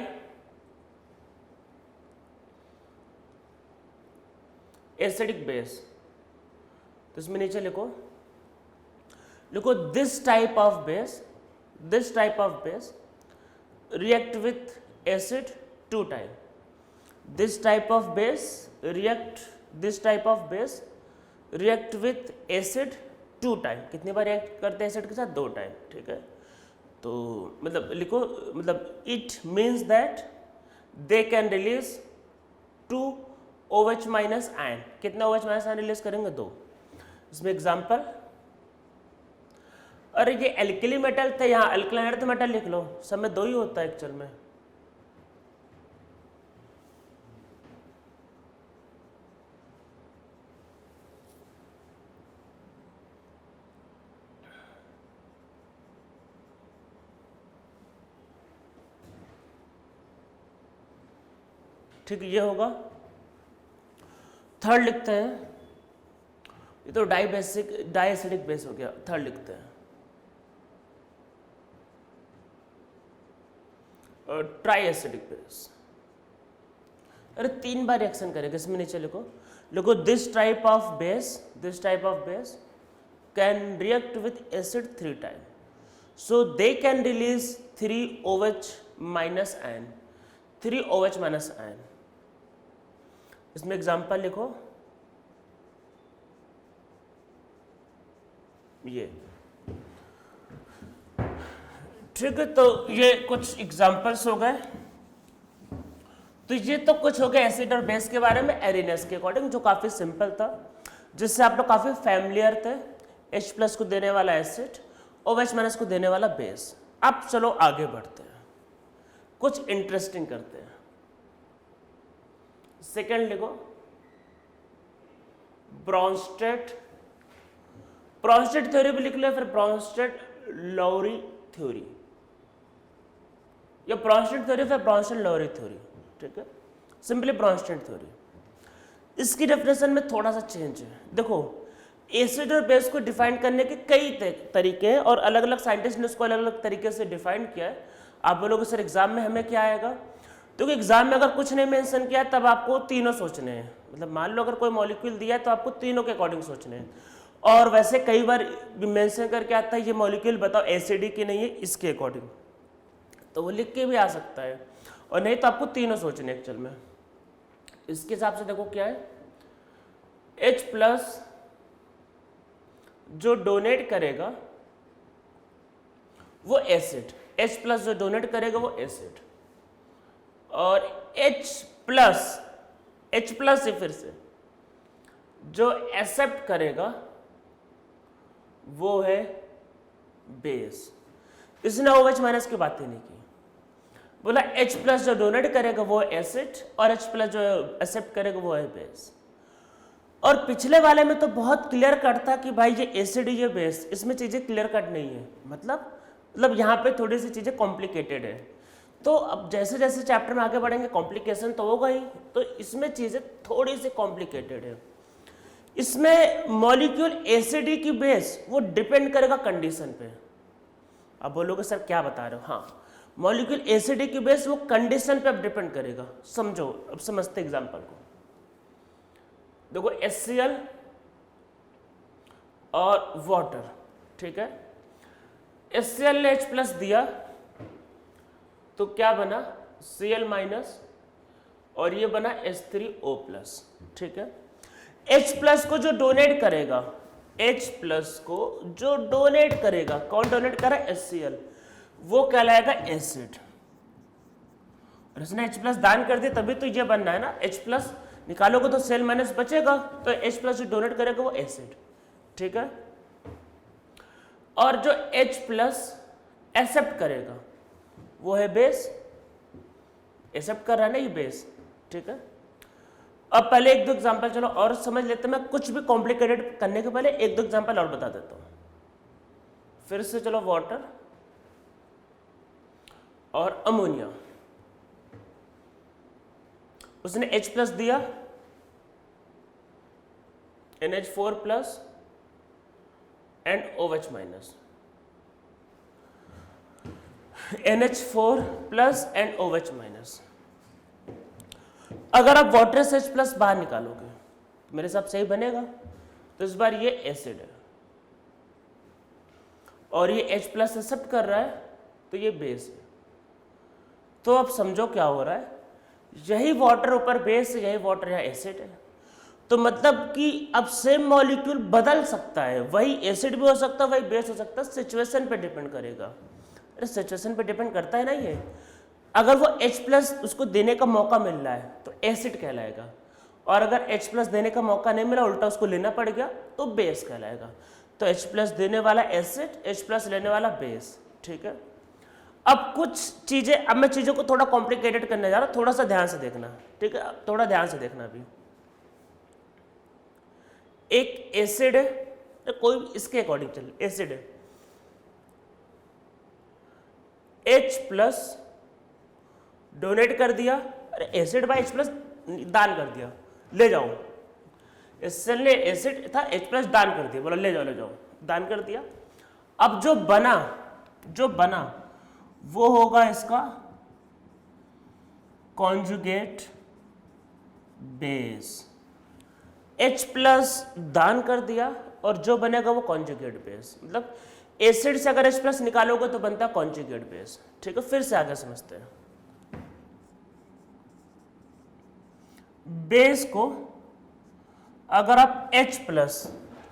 एसिडिक बेस। तो इसमें नीचे लिखो this type of base react with acid 2 time. This type of base react with acid 2 time. कितनी बार रिएक्ट करते हैं एसिड के साथ? 2 टाइम, ठीक है। तो मतलब लिखो, मतलब it means that they can release 2 OH minus ion. कितना OH माइनस आयन रिलीज करेंगे? 2। इसमें एग्जाम्पल, अरे ये एल्किली मेटल थे, यहाँ अल्कलाइन अर्थ मेटल लिख लो, सब में 2 ही होता है एक्चुअल में। ठीक, ये होगा। थर्ड लिखते हैं, ये तो डाइएसिडिक बेस हो गया। थर्ड लिखते हैं और ट्राइएसिडिक बेस। अरे 3 बार रिएक्शन करेगा, इसमें नीचे लिखो this type of base can react with acid 3 time, so they can release 3 OH minus ion, 3 OH minus ion. इसमें एग्जांपल लिखो, ये ठीक है। तो ये कुछ एग्जांपल्स हो गए। तो ये तो कुछ हो गया एसिड और बेस के बारे में एरिनेस के अकॉर्डिंग, जो काफी सिंपल था, जिससे आप लोग काफी फैमिलियर थे। H+ को देने वाला एसिड, OH- को देने वाला बेस। अब चलो आगे बढ़ते हैं, कुछ इंटरेस्टिंग करते हैं। सेकेंड लिखो ब्रॉन्स्टेड थ्योरी भी लिख लो, फिर ब्रॉन्स्टेड-लाउरी थ्योरी, या ब्रॉन्स्टेड थ्योरी फिर ब्रॉन्स्टेड-लाउरी थ्योरी, ठीक है। Simply Brønsted theory. इसकी डेफिनेशन में थोड़ा सा चेंज है। देखो एसिड और बेस को डिफाइन करने के कई तरीके हैं और अलग अलग साइंटिस्ट ने उसको अलग अलग तरीके से डिफाइन किया है। आप बोलोगे सर एग्जाम में हमें क्या आएगा, तो एग्जाम में अगर कुछ नहीं मेंशन किया तब आपको तीनों सोचने हैं। मतलब मान लो अगर कोई मॉलिक्यूल दिया है तो आपको तीनों के अकॉर्डिंग सोचने हैं। और वैसे कई बार मेंशन करके आता है ये मॉलिक्यूल बताओ एसिड की नहीं है इसके अकॉर्डिंग, तो वो लिख के भी आ सकता है। और नहीं तो आपको तीनों सोचने एक्चुअल में। इसके हिसाब से देखो क्या है, H+ जो डोनेट करेगा वो एसिड, H+ जो डोनेट करेगा वो एसिड, और H+ से फिर से जो एक्सेप्ट करेगा वो है बेस। इसने OH- की बात ही नहीं की, बोला H+ जो डोनेट करेगा वो एसिड और H+ जो एक्सेप्ट करेगा वो है बेस। और पिछले वाले में तो बहुत क्लियर कट था कि भाई ये एसिड ये बेस, इसमें चीजें क्लियर कट नहीं है। मतलब यहाँ पे थोड़ी सी चीजें कॉम्प्लिकेटेड है। तो अब जैसे जैसे चैप्टर में आगे बढ़ेंगे कॉम्प्लिकेशन तो होगा ही, तो इसमें चीजें थोड़ी सी कॉम्प्लिकेटेड है। इसमें मॉलिक्यूल एसिड की बेस वो डिपेंड करेगा कंडीशन पे। अब बोलोगे सर क्या बता रहे हो, हाँ मॉलिक्यूल एसिड की बेस वो कंडीशन पे अब डिपेंड करेगा। समझो, अब समझते एग्जांपल को। देखो HCl और वाटर, ठीक है। HCl ने H+ दिया तो क्या बना Cl- और ये बना H3O+, ठीक है। H+ को जो डोनेट करेगा, H+ को जो डोनेट करेगा, कौन डोनेट करा HCl, वो कहलाएगा एसिड। और इसने H+ दान कर दिया तभी तो ये बनना है ना। H+ निकालोगे तो Cl- बचेगा, तो H+ जो डोनेट करेगा वो एसिड, ठीक है। और जो H+ एक्सेप्ट करेगा वो है बेस। एक्सेप्ट कर रहा है ना ये बेस, ठीक है। अब पहले 1-2 एग्जांपल चलो और समझ लेते हैं। मैं कुछ भी कॉम्प्लिकेटेड करने के पहले 1-2 एग्जांपल और बता देता हूं। फिर से चलो वाटर और अमोनिया, उसने H+ दिया, NH4+ and OH-, NH4+ and OH-। अगर आप वाटर से H+ बाहर निकालोगे तो मेरे हिसाब से ही बनेगा। तो इस बार ये एसिड है और ये H+ एक्सेप्ट कर रहा है तो ये बेस है। तो अब समझो क्या हो रहा है, यही वाटर ऊपर बेस है, यही वाटर यहाँ एसिड है। तो मतलब कि अब सेम मॉलिक्यूल बदल सकता है, वही एसिड भी हो सकता है वही बेस हो सकता है, सिचुएशन पे डिपेंड करेगा। अरे सिचुएशन पे डिपेंड करता है ना ये। अगर वो H+ उसको देने का मौका मिल रहा है तो एसिड कहलाएगा, और अगर H+ देने का मौका नहीं मिला उल्टा उसको लेना पड़ गया तो बेस कहलाएगा। तो H+ देने वाला एसिड, H+ लेने वाला बेस, ठीक है। अब कुछ चीजें, अब मैं चीजों को थोड़ा कॉम्प्लिकेटेड करने जा रहा हूं, थोड़ा सा ध्यान से देखना, ठीक है। थोड़ा ध्यान से देखना। अभी एक एसिड है, तो कोई इसके अकॉर्डिंग चल, एसिड है, H+ डोनेट कर दिया, अरे एसिड बाय H प्लस दान कर दिया, ले जाओ। इस सेल ने एसिड था, H प्लस दान कर दिया, बोला ले जाओ, दान कर दिया। अब जो बना वो होगा इसका कॉन्जुगेट बेस। H प्लस दान कर दिया और जो बनेगा वो कॉन्जुगेट बेस। मतलब एसिड से अगर H प्लस निकालोगे तो बनता है कॉन्जुगेट बेस। ठीक है, फिर से आगे समझते हैं। बेस को अगर आप H प्लस,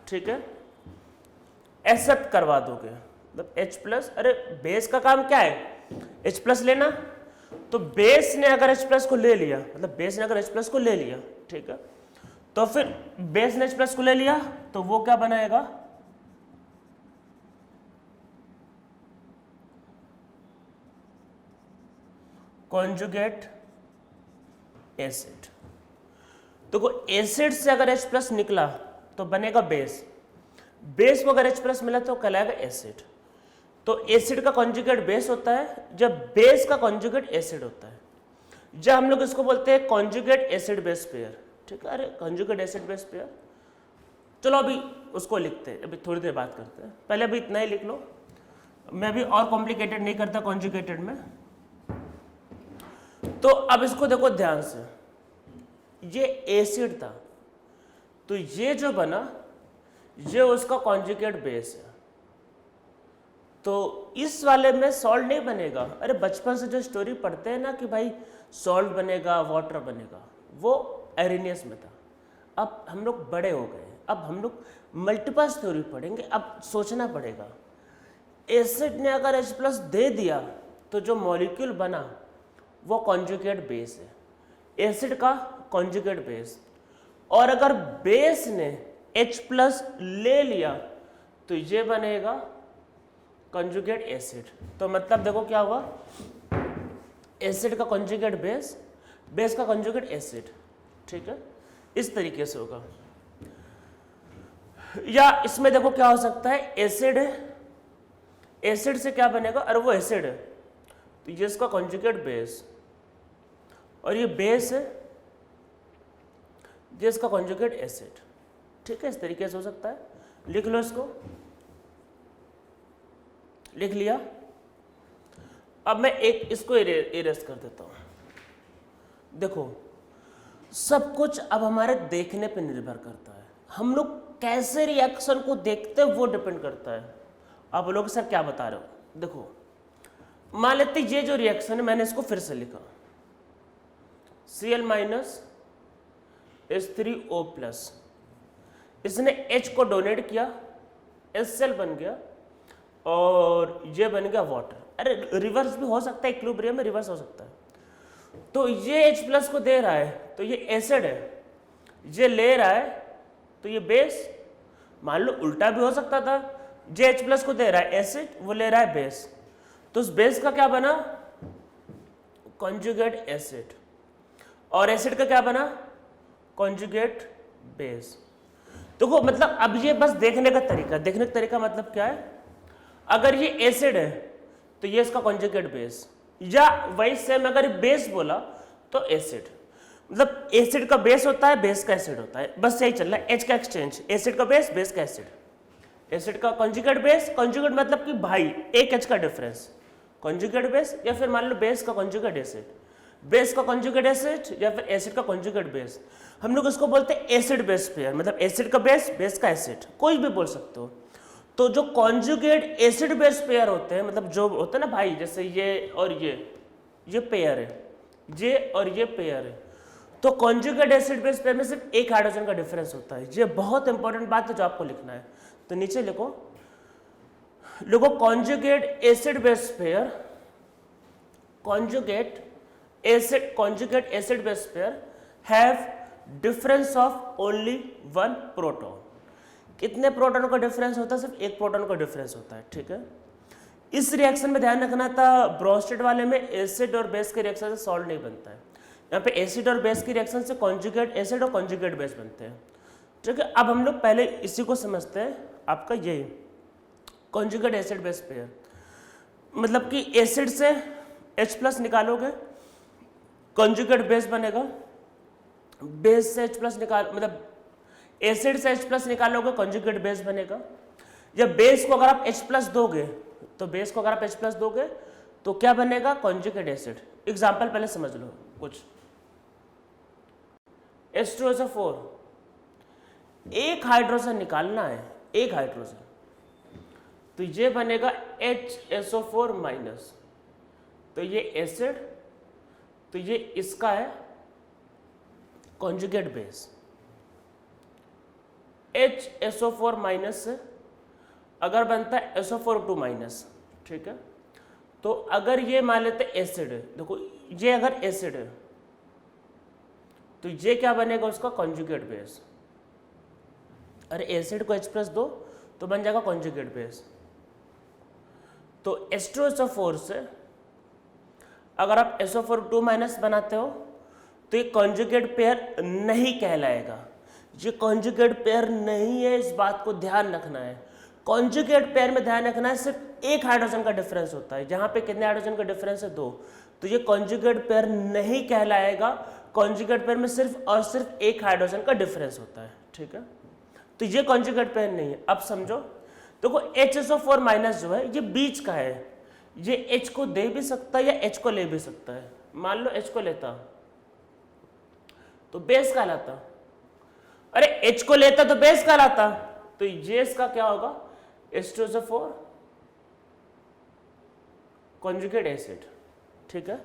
ठीक है, एक्सेप्ट करवा दोगे, मतलब H प्लस, अरे बेस का काम क्या है, H प्लस लेना। तो बेस ने अगर H प्लस को ले लिया, मतलब बेस ने अगर H प्लस को ले लिया, ठीक है, तो फिर बेस ने H प्लस को ले लिया तो वो क्या बनाएगा, कॉन्जुगेट एसिड। तो एसिड से अगर H प्लस निकला तो बनेगा बेस, बेस को अगर H प्लस मिला तो कहलाएगा एसिड। तो एसिड का कॉन्जुगेट बेस होता है जब बेस का कॉन्जुगेट एसिड होता है, जब हम लोग इसको बोलते हैं कॉन्जुगेट एसिड बेस पेयर। ठीक है, अरे कॉन्जुगेट एसिड बेस पेयर, चलो अभी उसको लिखते हैं, अभी थोड़ी देर बात करते हैं, पहले अभी इतना ही लिख लो, मैं भी और कॉम्प्लिकेटेड नहीं करता कॉन्जुगेटेड में। तो अब इसको देखो ध्यान से, ये एसिड था तो ये जो बना ये उसका कॉन्जुगेट बेस है। तो इस वाले में सॉल्ट नहीं बनेगा। अरे बचपन से जो स्टोरी पढ़ते हैं ना कि भाई सॉल्ट बनेगा, वाटर बनेगा, वो एरिनियस में था। अब हम लोग बड़े हो गए, अब हम लोग मल्टीपल थ्योरी पढ़ेंगे, अब सोचना पड़ेगा। एसिड ने अगर H प्लस दे दिया तो जो मॉलिक्यूल बना वो कॉन्जुगेट बेस है, एसिड का कॉन्जुगेट बेस। और अगर बेस ने H प्लस ले लिया तो ये बनेगा कॉन्जुगेट एसिड। तो मतलब देखो क्या हुआ, एसिड का कॉन्जुगेट बेस, बेस का कॉन्जुगेट एसिड। ठीक है, इस तरीके से होगा। या इसमें देखो क्या हो सकता है, एसिड है, एसिड से क्या बनेगा, अरे वो एसिड है तो ये इसका कॉन्जुगेट बेस, और ये बेस है ये इसका कॉन्जुगेट एसिड। ठीक है, इस तरीके से हो सकता है। लिख लो इसको, लिख लिया। अब मैं एक इसको इरेज कर देता हूं। देखो सब कुछ अब हमारे देखने पे निर्भर करता है, हम लोग कैसे रिएक्शन को देखते हैं वो डिपेंड करता है। आप लोग सर क्या बता रहे हो, देखो मान लेते ये जो रिएक्शन है मैंने इसको फिर से लिखा, Cl माइनस H3O प्लस, इसने H को डोनेट किया, HCl बन गया और ये बन गया वाटर। अरे रिवर्स भी हो सकता है, इक्विलिब्रियम में रिवर्स हो सकता है। तो ये H प्लस को दे रहा है तो ये एसिड है, ये ले रहा है तो ये बेस। मान लो उल्टा भी हो सकता था, जे H प्लस को दे रहा है एसिड, वो ले रहा है बेस, तो उस बेस का क्या बना, कॉन्जुगेट एसिड, और एसिड का क्या बना, कॉन्जुगेट बेस। देखो मतलब अब ये बस देखने का तरीका, देखने का तरीका मतलब क्या है, अगर ये एसिड है तो ये इसका कॉन्जुगेट बेस, या वही सेम अगर बेस बोला तो एसिड। मतलब एसिड का बेस होता है, बेस का एसिड होता है, बस यही चल रहा है, H का एक्सचेंज, एसिड का बेस, बेस का एसिड, एसिड का कॉन्जुगेट बेस, कॉन्जुगेट मतलब कि भाई एक H का डिफरेंस, कॉन्जुगेट बेस, या फिर मान लो बेस का कॉन्जुगेट एसिड, बेस का कॉन्जुगेट एसिड, या फिर एसिड का कॉन्जुगेट बेस। हम लोग इसको बोलते हैं एसिड बेस पेयर, मतलब एसिड का बेस, बेस का एसिड, कोई भी बोल सकते हो। तो जो कॉन्जुगेट एसिड बेस पेयर होते हैं, मतलब जो होता है ना भाई, जैसे ये और ये पेयर है, ये और ये पेयर है, तो कॉन्जुगेट एसिड बेस पेयर में सिर्फ एक हाइड्रोजन का डिफरेंस होता है। ये बहुत इंपॉर्टेंट बात है जो आपको लिखना है, तो नीचे लिखो conjugate acid base pair, conjugate acid base pair have difference of only one proton. कितने प्रोटॉन का डिफरेंस होता है, सिर्फ एक प्रोटॉन का डिफरेंस होता है। ठीक है, इस रिएक्शन में ध्यान रखना था, ब्रोस्टेड वाले में एसिड और बेस के रिएक्शन से सॉल्ट नहीं बनता है, यहाँ पे एसिड और बेस की रिएक्शन से कॉन्जुगेट एसिड और कॉन्जुगेट बेस बनते हैं। ठीक है, अब हम लोग पहले इसी को समझते हैं, आपका ये कॉन्जुगेट एसिड बेस पेयर, मतलब कि एसिड से H प्लस निकालोगे, कॉन्जुगेट बेस बनेगा, बेस से H प्लस निकाल, मतलब एसिड से H प्लस निकालोगे कॉन्जुगेट बेस बनेगा। या बेस को अगर आप H प्लस दोगे, तो बेस को अगर आप H प्लस दोगे तो क्या बनेगा, कॉन्जुगेट एसिड। एग्जाम्पल पहले समझ लो कुछ। H2SO4, एक हाइड्रोजन निकालना है, एक हाइड्रोजन, तो ये बनेगा HSO4 माइनस, तो ये एसिड, तो ये इसका है कॉन्जुगेट बेस। HSO4 माइनस से अगर बनता है SO4 माइनस, ठीक है। तो अगर ये मान लेते एसिड है, देखो ये अगर एसिड है तो ये क्या बनेगा, उसका कॉन्जुगेट बेस। अरे एसिड को H प्लस दो तो बन जाएगा कॉन्जुगेट बेस। तो H2SO4 से अगर आप SO4 माइनस बनाते हो तो ये कॉन्जुगेट पेयर नहीं कहलाएगा। ये कॉन्जुगेट पेयर नहीं है, इस बात को ध्यान रखना है। कॉन्जुगेट पेयर में ध्यान रखना है सिर्फ एक हाइड्रोजन का डिफरेंस होता है। जहां पे कितने हाइड्रोजन का डिफरेंस है, 2, तो ये कॉन्जुगेट पेयर नहीं कहलाएगा। कॉन्जुगेट पेयर में सिर्फ और सिर्फ एक हाइड्रोजन का डिफरेंस होता है, ठीक है। तो ये कॉन्जुगेट पेयर नहीं है। अब समझो, देखो HSO4 माइनस जो है ये बीच का है, ये H को दे भी सकता है या H को ले भी सकता है। मान लो H को लेता तो बेस कहलाता, अरे H को लेता तो बेस कहलाता, तो ये इसका क्या होगा, H2SO4 कॉन्जुगेट एसिड, ठीक है।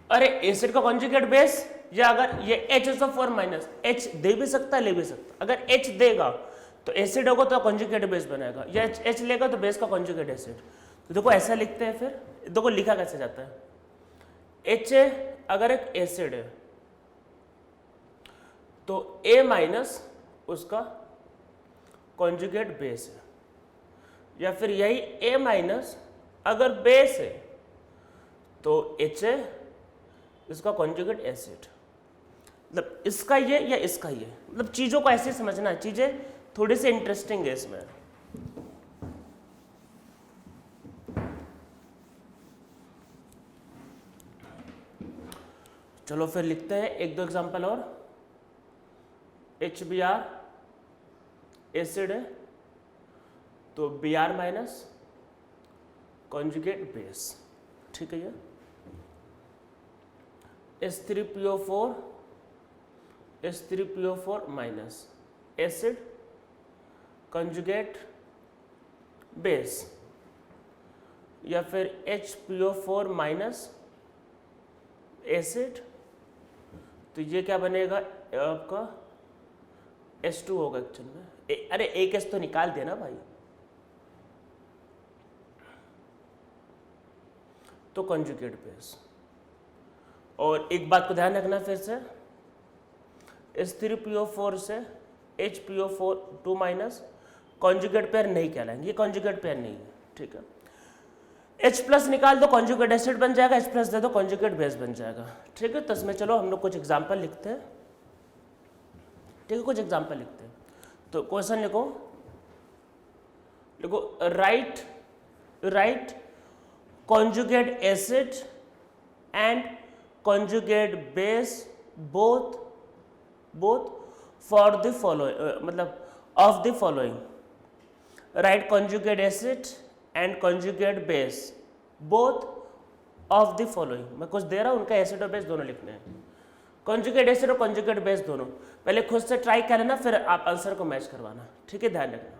अरे एसिड का कॉन्जुगेट बेस, या अगर ये HSO4 माइनस, H दे भी सकता है ले भी सकता है। अगर H देगा तो एसिड होगा तो कॉन्जुगेट बेस बनेगा, या H लेगा तो बेस का कॉन्जुगेट एसिड। तो देखो ऐसा लिखते हैं, फिर देखो लिखा कैसे जाता है। H अगर एक एसिड है तो A माइनस उसका कॉन्जुगेट बेस है, या फिर यही A माइनस अगर बेस है तो H है इसका कॉन्जुगेट एसिड। मतलब इसका ये या इसका ये, मतलब चीजों को ऐसे समझना है, चीजें थोड़ी सी इंटरेस्टिंग है इसमें। चलो फिर लिखते हैं एक दो एग्जांपल और। HBr एसिड है तो Br माइनस कॉन्जुगेट बेस, ठीक है। ये H3PO4 minus acid conjugate base, या फिर HPO4 माइनस एसिड, तो ये क्या बनेगा आपका H2 होगा एक्चुअल में। अरे एक H तो निकाल देना भाई, तो कॉन्जुगेट बेस। और एक बात को ध्यान रखना फिर से, H3PO4 से HPO4 माइनस कॉन्जुगेट पेयर नहीं कहलाएंगे, ये कॉन्जुगेट पेयर नहीं है, ठीक है। H प्लस निकाल दो कॉन्जुगेट एसिड बन जाएगा, H प्लस दे दो कॉन्जुगेट बेस बन जाएगा, ठीक है। तो इसमें चलो हम लोग कुछ एग्जाम्पल लिखते हैं, ठीक है। कुछ एग्जाम्पल लिखते हैं। तो क्वेश्चन लिखो, right conjugate acid and conjugate base both for the following, मतलब of the following. Right conjugate acid and conjugate base both of the following. मैं कुछ दे रहा हूं, उनका एसिड और बेस दोनों लिखने हैं। कॉन्जुगेट एसिड और कॉन्जुगेट बेस दोनों, पहले खुद से ट्राई कर लेना, फिर आप आंसर को मैच करवाना, ठीक है। ध्यान रखना।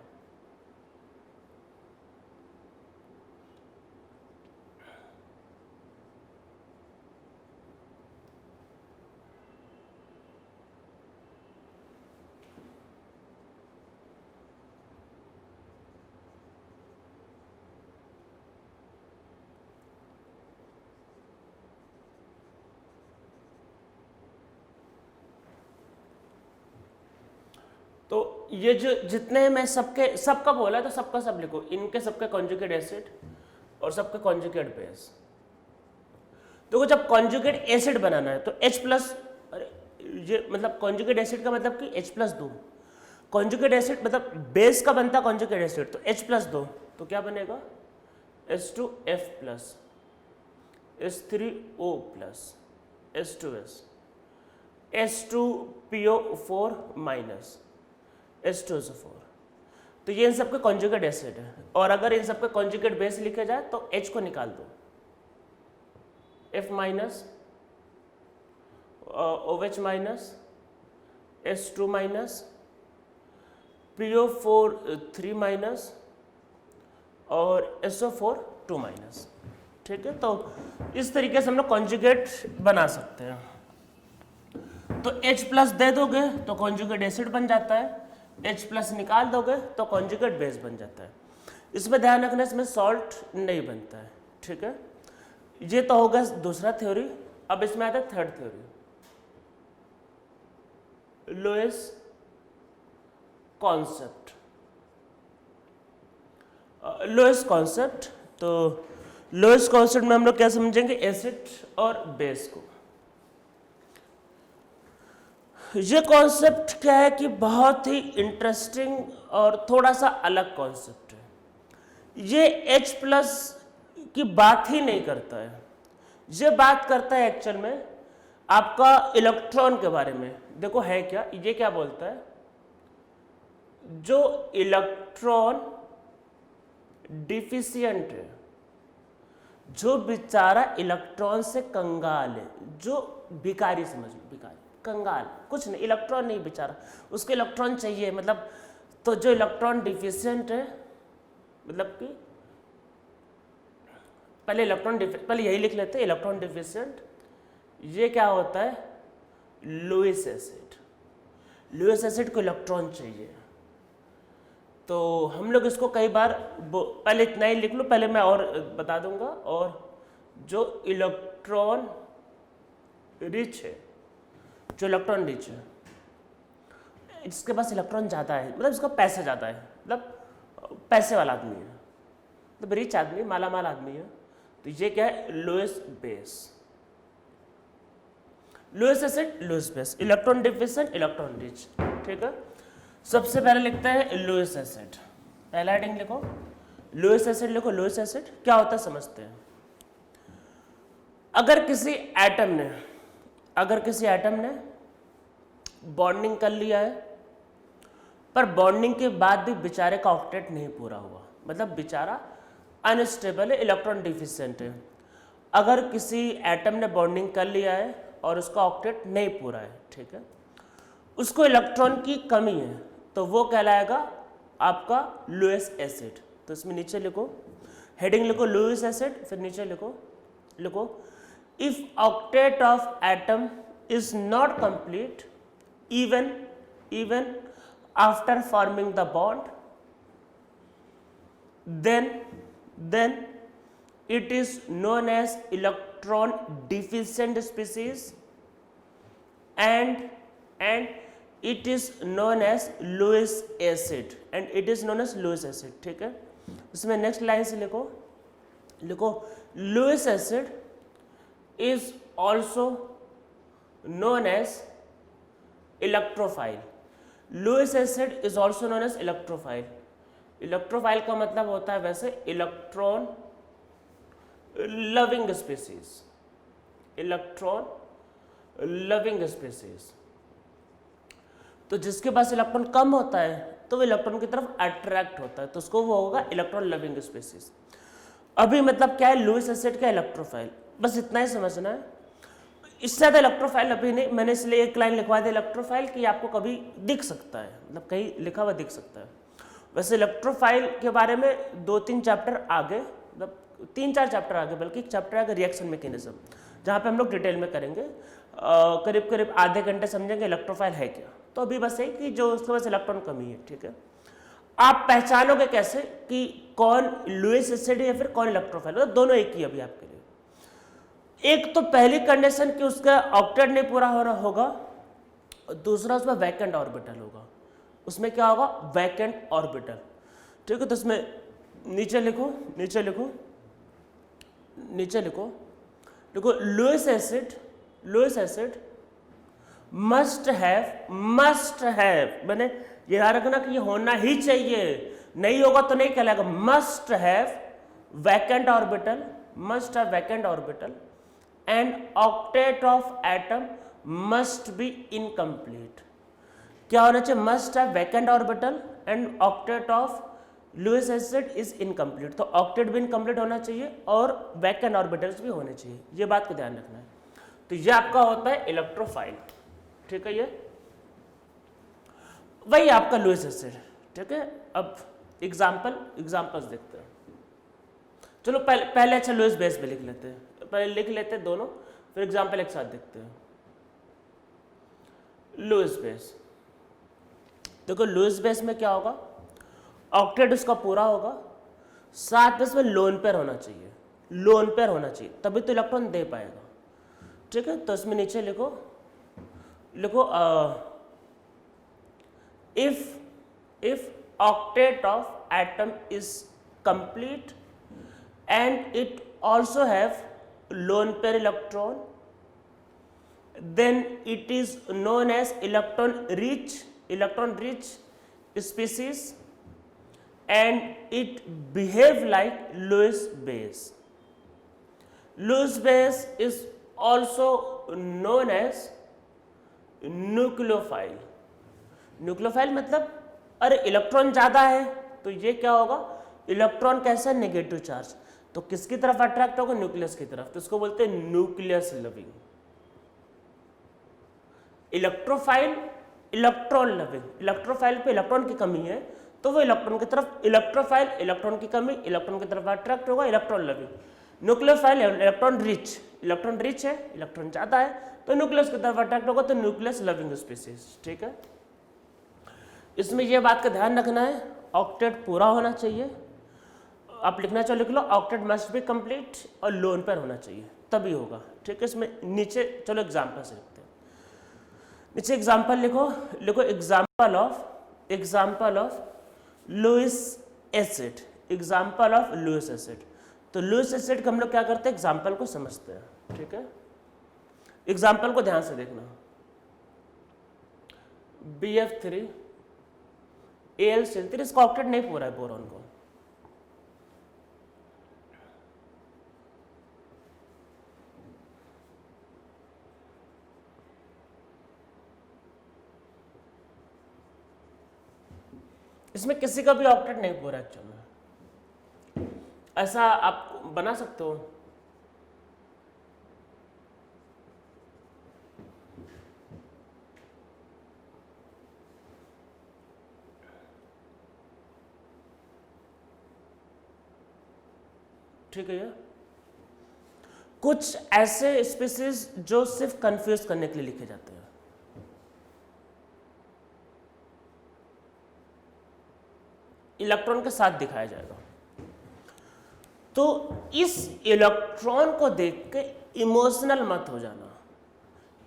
तो ये जो जितने मैं सबका बोला तो सबका सब लिखो, इनके सबके कॉन्जुगेट एसिड और सबके कॉन्जुगेट बेस। देखो जब कॉन्जुगेट एसिड बनाना है तो H प्लस, अरे ये मतलब कॉन्जुगेट एसिड का मतलब कि H प्लस दो, कॉन्जुगेट एसिड मतलब बेस का बनता कॉन्जुगेट एसिड, तो H प्लस दो तो क्या बनेगा H2F plus H3O plus H2S, H2PO4 minus H2SO4। तो ये इन सबके कॉन्जुगेट एसिड है, और अगर इन सबके कॉन्जुगेट बेस लिखे जाए तो H को निकाल दो, F minus OH minus H2 minus PO4 3 minus और SO4 2 माइनस। ठीक है, तो इस तरीके से हम लोग कॉन्जुगेट बना सकते हैं। तो H प्लस दे दोगे तो कॉन्जुगेट एसिड बन जाता है, H प्लस निकाल दोगे तो कॉन्जुगेट बेस बन जाता है। इसमें ध्यान रखना, इसमें सॉल्ट नहीं बनता है। ठीक है, ये तो होगा दूसरा थ्योरी। अब इसमें आता है third theory, Lewis concept. Lewis concept, तो लोएस कॉन्सेप्ट में हम लोग क्या समझेंगे, एसिड और बेस को। ये कॉन्सेप्ट क्या है कि बहुत ही इंटरेस्टिंग और थोड़ा सा अलग कॉन्सेप्ट है। ये H प्लस की बात ही नहीं करता है, ये बात करता है एक्चुअल में आपका इलेक्ट्रॉन के बारे में। देखो है क्या, ये क्या बोलता है, जो इलेक्ट्रॉन डिफिशिएंट है, जो बेचारा इलेक्ट्रॉन से कंगाल है, जो भिखारी समझ लो, भिखारी कंगाल, कुछ नहीं, इलेक्ट्रॉन नहीं बेचारा, उसको इलेक्ट्रॉन चाहिए, मतलब तो जो इलेक्ट्रॉन डिफिशिएंट है, मतलब कि पहले यही लिख लेते हैं, इलेक्ट्रॉन डिफिशिएंट। ये क्या होता है, लुईस एसिड। लुईस एसिड को इलेक्ट्रॉन चाहिए, तो हम लोग इसको कई बार, पहले इतना ही लिख लो, पहले मैं और बता दूंगा। और जो इलेक्ट्रॉन रिच है, जो इलेक्ट्रॉन रिच है, इसके पास इलेक्ट्रॉन ज़्यादा है, मतलब इसका पैसा ज़्यादा है, मतलब पैसे वाला आदमी है, मतलब रिच आदमी, माला माल आदमी है, तो ये क्या है, Lewis base. Lewis acid, Lewis base, electron deficient, electron rich. ठीक है, सबसे पहले लिखते हैं लोएस एसिड, पहला हेडिंग लिखो, लोएस एसिड लिखो। लोएस एसिड क्या होता है समझते हैं। अगर किसी एटम ने बॉन्डिंग कर लिया है, पर बॉन्डिंग के बाद भी बेचारे का ऑक्टेट नहीं पूरा हुआ, मतलब बेचारा अनस्टेबल है, इलेक्ट्रॉन डिफिशिएंट है। अगर किसी एटम ने बॉन्डिंग कर लिया है और उसका ऑक्टेट नहीं पूरा है, ठीक है, उसको इलेक्ट्रॉन की कमी है, तो वो कहलाएगा आपका लुईस एसिड। तो इसमें नीचे लिखो, हेडिंग लिखो लुईस एसिड, फिर नीचे लिखो if octet of atom is not complete even after forming the bond, then it is known as electron deficient species and it is known as Lewis acid, ठीक है। इसमें नेक्स्ट लाइन से लिखो Lewis acid is also known as electrophile. Lewis acid is also known as electrophile. Electrophile का मतलब होता है वैसे electron loving species, electron loving species. तो जिसके पास इलेक्ट्रॉन कम होता है तो वो इलेक्ट्रॉन की तरफ अट्रैक्ट होता है, तो उसको वो होगा इलेक्ट्रॉन लविंग स्पीसीज। अभी मतलब क्या है, लुईस एसिड का इलेक्ट्रोफाइल, बस इतना ही समझना है, इससे ज़्यादा इलेक्ट्रोफाइल अभी नहीं। मैंने इसलिए एक लाइन लिखवा दी इलेक्ट्रोफाइल कि आपको कभी दिख सकता है, मतलब कहीं लिखा हुआ दिख सकता है। वैसे इलेक्ट्रोफाइल के बारे में 2-3 चैप्टर आगे, मतलब 3-4 चैप्टर आगे, बल्कि एक चैप्टर आगे रिएक्शन मैकेनिज्म, जहाँ पे हम लोग डिटेल में करेंगे, करीब आधे घंटे समझेंगे इलेक्ट्रोफाइल है क्या। तो अभी बस है कि जो उसके पास इलेक्ट्रॉन कमी है, ठीक है। आप पहचानोगे कैसे कि कौन लुईस एसिड है या फिर कौन इलेक्ट्रोफाइल, मतलब दोनों एक ही अभी आपके लिए। एक तो पहली कंडीशन कि उसका ऑक्टेट नहीं पूरा हो रहा होगा, दूसरा उसमें वैकेंट ऑर्बिटल होगा। उसमें क्या होगा, वैकेंट ऑर्बिटल, ठीक है। तो इसमें नीचे लिखो लुईस एसिड मस्ट हैव, मैंने याद रखना कि ये होना ही चाहिए, नहीं होगा तो नहीं कहलाएगा। Must have vacant orbital and octet of atom must be incomplete. क्या होना चाहिए? Must have vacant orbital and octet of Lewis acid is incomplete. तो ऑक्टेट भी इनकम्प्लीट होना चाहिए और वैकेंट ऑर्बिटल्स भी होने चाहिए, ये बात को ध्यान रखना है। तो ये आपका होता है इलेक्ट्रोफाइल, ठीक है, ये वही आपका लुईस एसिड, ठीक है। अब एग्जाम्पल्स देखते हैं। चलो पहले अच्छा लुईस बेस पे लिख लेते हैं, पहले लिख लेते हैं दोनों, फिर एग्जाम्पल एक साथ देखते हैं। लुईस बेस, देखो लुईस बेस में क्या होगा, ऑक्टेट उसका पूरा होगा, साथ में इसमें लोन पेयर होना चाहिए, लोन पेयर होना चाहिए, तभी तो इलेक्ट्रॉन दे पाएगा, ठीक है। तो इसमें नीचे लिखो if octet of atom is complete and it also have lone pair electron, then it is known as electron rich species and it behave like Lewis base. Lewis base is also known as nucleophile. Nucleophile मतलब अरे electron ज्यादा है तो ये क्या होगा, electron कैसा negative charge, तो किसकी तरफ अट्रैक्ट होगा, न्यूक्लियस की तरफ, तो इसको बोलते हैं nucleus loving. Electrophile electron loving, electrophile पे इलेक्ट्रॉन की कमी है तो वो इलेक्ट्रॉन की तरफ, इलेक्ट्रोफाइल इलेक्ट्रॉन की कमी, इलेक्ट्रॉन की तरफ अट्रैक्ट होगा, electron loving. Nucleophile electron rich है, इलेक्ट्रॉन ज्यादा है तो न्यूक्लियस की तरफ अट्रैक्ट होगा, तो न्यूक्लियस लविंग स्पीसीज, ठीक है। इसमें यह बात का ध्यान रखना है, ऑक्टेट पूरा होना चाहिए, आप लिखना चाहो लिख लो, ऑक्टेट मस्ट बी कंप्लीट और लोन पेयर होना चाहिए तभी होगा, ठीक है। इसमें नीचे चलो एग्जाम्पल से लिखते हैं, नीचे एग्जाम्पल लिखो example of Lewis acid, example of Lewis acid. तो लुईस एसिड का हम लोग क्या करते हैं, एग्जाम्पल को समझते हैं, ठीक है। एग्जाम्पल को ध्यान से देखना, BF3 AlCl3, इसका ऑक्टेट नहीं पूरा है बोरॉन को, इसमें किसी का भी ऑक्टेट नहीं पूरा एक्चुअल में, ऐसा आप बना सकते हो। ठीक है, ये कुछ ऐसे स्पीसीज जो सिर्फ कंफ्यूज करने के लिए लिखे जाते हैं, इलेक्ट्रॉन के साथ दिखाया जाएगा। तो इस इलेक्ट्रॉन को देख के इमोशनल मत हो जाना